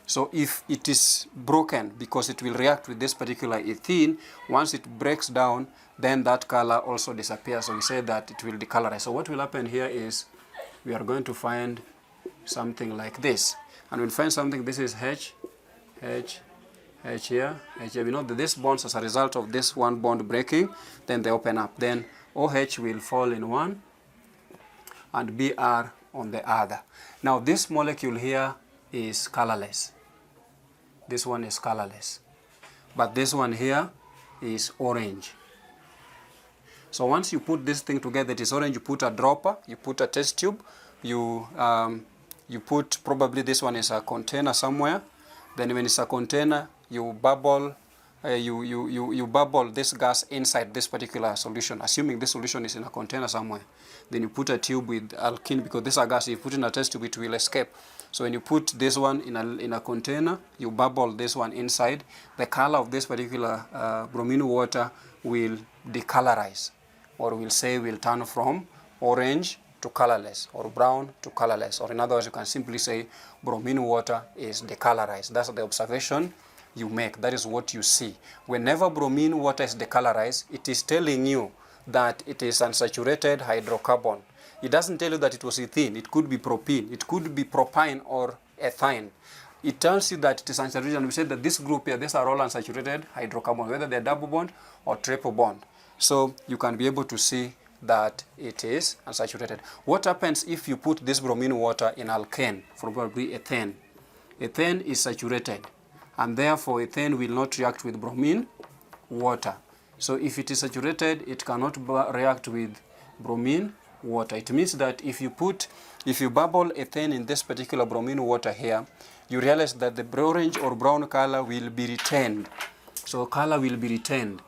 Speaker 1: So if it is broken, because it will react with this particular ethene, once it breaks down, then that color also disappears. So we say that it will decolorize. So what will happen here is we are going to find something like this. And when we find something, this is H here, H here. We know that these bonds, as a result of this one bond breaking, then they open up. Then OH will fall in one and Br on the other. Now this molecule here is colorless. This one is colorless. But this one here is orange. So once you put this thing together, it is orange, you put a dropper, you put a test tube, you put, probably this one is a container somewhere. Then when it's a container, you bubble, you bubble this gas inside this particular solution, assuming this solution is in a container somewhere. Then you put a tube with alkene, because this is a gas, if you put in a test tube, it will escape. So when you put this one in a container, you bubble this one inside, the color of this particular bromine water will decolorize, or we'll say will turn from orange to colorless, or brown to colorless, or in other words, you can simply say bromine water is decolorized. That's the observation you make. That is what you see. Whenever bromine water is decolorized, it is telling you that it is unsaturated hydrocarbon. It doesn't tell you that it was ethene. It could be propene. It could be propine or ethane. It tells you that it is unsaturated. And we said that this group here, these are all unsaturated hydrocarbons, whether they're double bond or triple bond. So you can be able to see that it is unsaturated. What happens if you put this bromine water in alkane, probably ethane? Ethane is saturated, and therefore ethane will not react with bromine water. So if it is saturated, it cannot react with bromine water. It means that if you bubble ethane in this particular bromine water here, you realize that the orange or brown color will be retained. So color will be retained.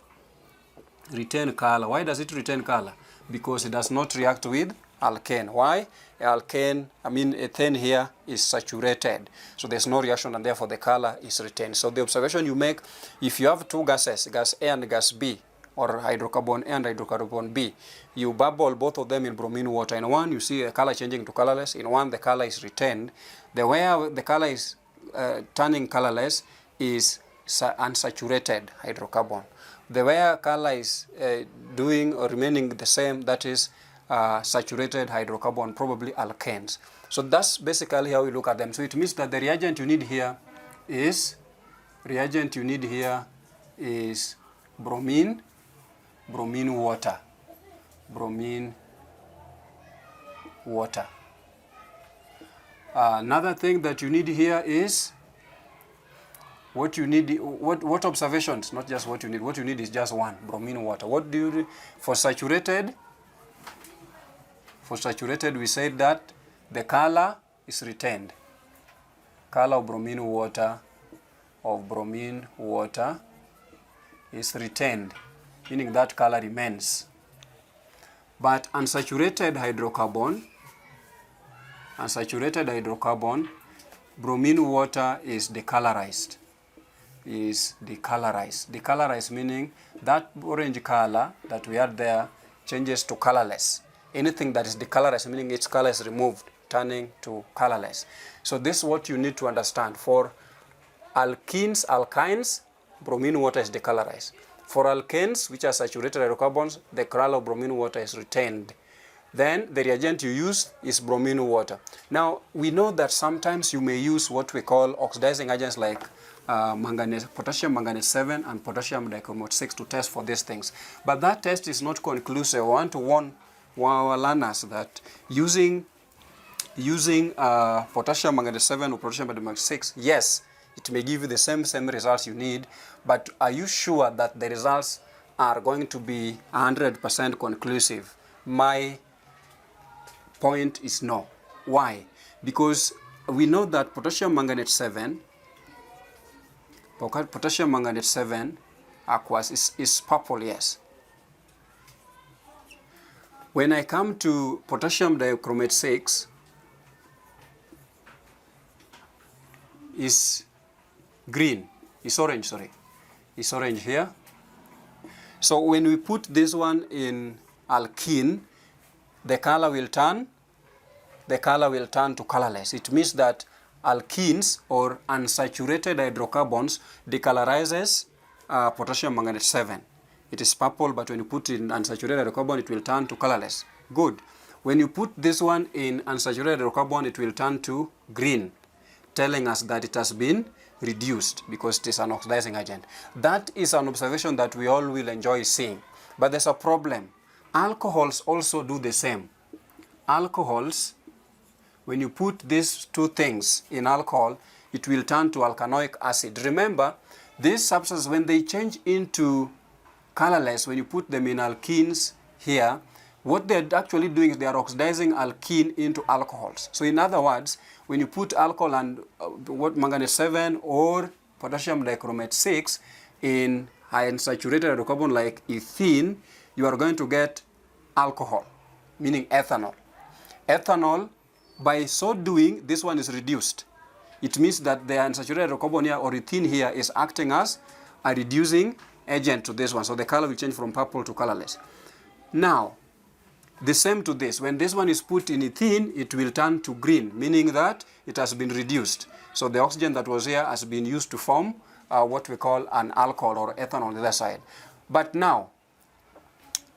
Speaker 1: Retain color. Why does it retain color? Because it does not react with alkane. Why? Ethane here is saturated. So there's no reaction, and therefore the color is retained. So the observation you make, if you have two gases, gas A and gas B, or hydrocarbon A and hydrocarbon B, you bubble both of them in bromine water. In one, you see a color changing to colorless. In one, the color is retained. The way the color is turning colorless is unsaturated hydrocarbon. The way color is doing or remaining the same, that is saturated hydrocarbon, probably alkanes. So that's basically how we look at them. So it means that the reagent you need here is bromine water. Another thing that you need here is what you need. What observations? Not just what you need. What you need is just one, bromine water. What do you need for saturated? For saturated, we said that the color is retained. Color of bromine water is retained, meaning that color remains. But unsaturated hydrocarbon, bromine water is decolorized. Decolorized meaning that orange color that we had there changes to colorless. Anything that is decolorized, meaning its color is removed, turning to colorless. So this is what you need to understand. For alkynes, bromine water is decolorized. For alkanes, which are saturated hydrocarbons, the color of bromine water is retained. Then the reagent you use is bromine water. Now, we know that sometimes you may use what we call oxidizing agents like potassium manganate 7 and potassium dichromate 6 to test for these things. But that test is not conclusive. I want to warn our learners that using potassium manganate 7 or potassium dichromate 6, yes, it may give you the same results you need, but are you sure that the results are going to be 100% conclusive? My point is no. Why? Because we know that potassium manganate 7 aqueous is purple, yes. When I come to potassium dichromate 6, is green, is orange here. So when we put this one in alkene, the color will turn to colorless. It means that alkenes or unsaturated hydrocarbons decolorizes potassium manganate 7. It is purple, but when you put it in unsaturated hydrocarbon, it will turn to colorless. Good. When you put this one in unsaturated hydrocarbon, it will turn to green, telling us that it has been reduced because it is an oxidizing agent. That is an observation that we all will enjoy seeing. But there's a problem. Alcohols also do the same. Alcohols, when you put these two things in alcohol, it will turn to alkanoic acid. Remember, these substances, when they change into colorless, when you put them in alkenes here, what they're actually doing is they are oxidizing alkene into alcohols. So in other words, when you put alcohol and manganate 7 or potassium dichromate 6 in unsaturated hydrocarbon like ethene, you are going to get alcohol, meaning ethanol. Ethanol, by so doing, this one is reduced. It means that the unsaturated hydrocarbon here or ethene here is acting as a reducing agent to this one. So the color will change from purple to colorless. Now, the same to this. When this one is put in ethene, it will turn to green, meaning that it has been reduced. So the oxygen that was here has been used to form what we call an alcohol or ethanol on the other side. But now,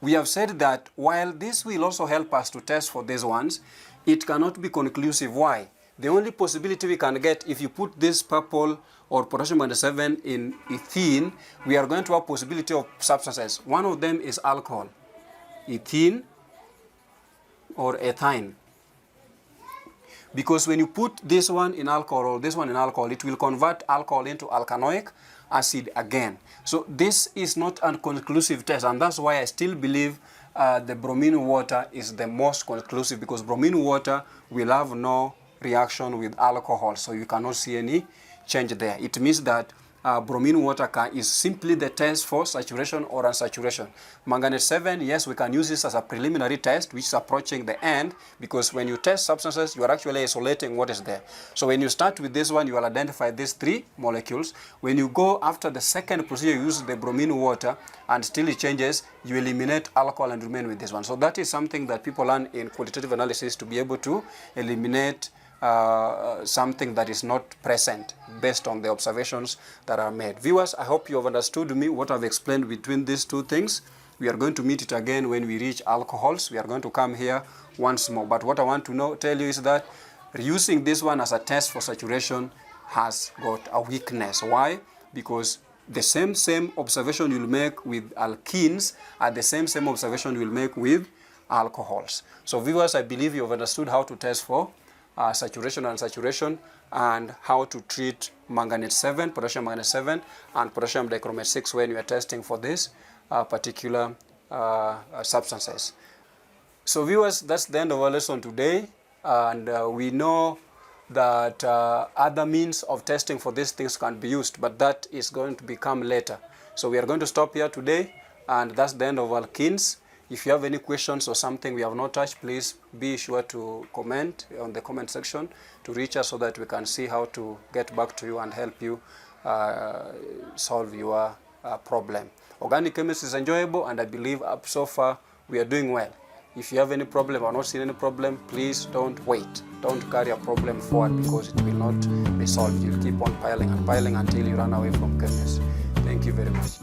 Speaker 1: we have said that while this will also help us to test for these ones, it cannot be conclusive. Why? The only possibility we can get if you put this purple or potassium manganate 7 in ethene, we are going to have possibility of substances. One of them is alcohol, ethene or ethine. Because when you put this one in alcohol or this one in alcohol, it will convert alcohol into alkanoic acid again. So this is not a conclusive test, and that's why I still believe the bromine water is the most conclusive, because bromine water will have no reaction with alcohol, so you cannot see any change there. It means that bromine water is simply the test for saturation or unsaturation. Manganate 7, yes, we can use this as a preliminary test, which is approaching the end, because when you test substances, you are actually isolating what is there. So when you start with this one, you will identify these 3 molecules. When you go after the second procedure, you use the bromine water, and still it changes, you eliminate alcohol and remain with this one. So that is something that people learn in qualitative analysis, to be able to eliminate something that is not present based on the observations that are made. Viewers, I hope you have understood me what I've explained between these two things. We are going to meet it again when we reach alcohols. We are going to come here once more. But what I want to tell you is that using this one as a test for saturation has got a weakness. Why? Because the same observation you'll make with alkenes are the same observation you'll make with alcohols. So viewers, I believe you have understood how to test for saturation and unsaturation, and how to treat manganate 7, potassium manganate 7, and potassium dichromate 6 when you are testing for these particular substances. So viewers, that's the end of our lesson today, and we know that other means of testing for these things can be used, but that is going to become later. So we are going to stop here today, and that's the end of alkenes. If you have any questions or something we have not touched, please be sure to comment on the comment section to reach us, so that we can see how to get back to you and help you solve your problem. Organic chemistry is enjoyable, and I believe up so far we are doing well. If you have any problem or not seen any problem, please don't wait. Don't carry a problem forward, because it will not be solved. You'll keep on piling and piling until you run away from chemistry. Thank you very much.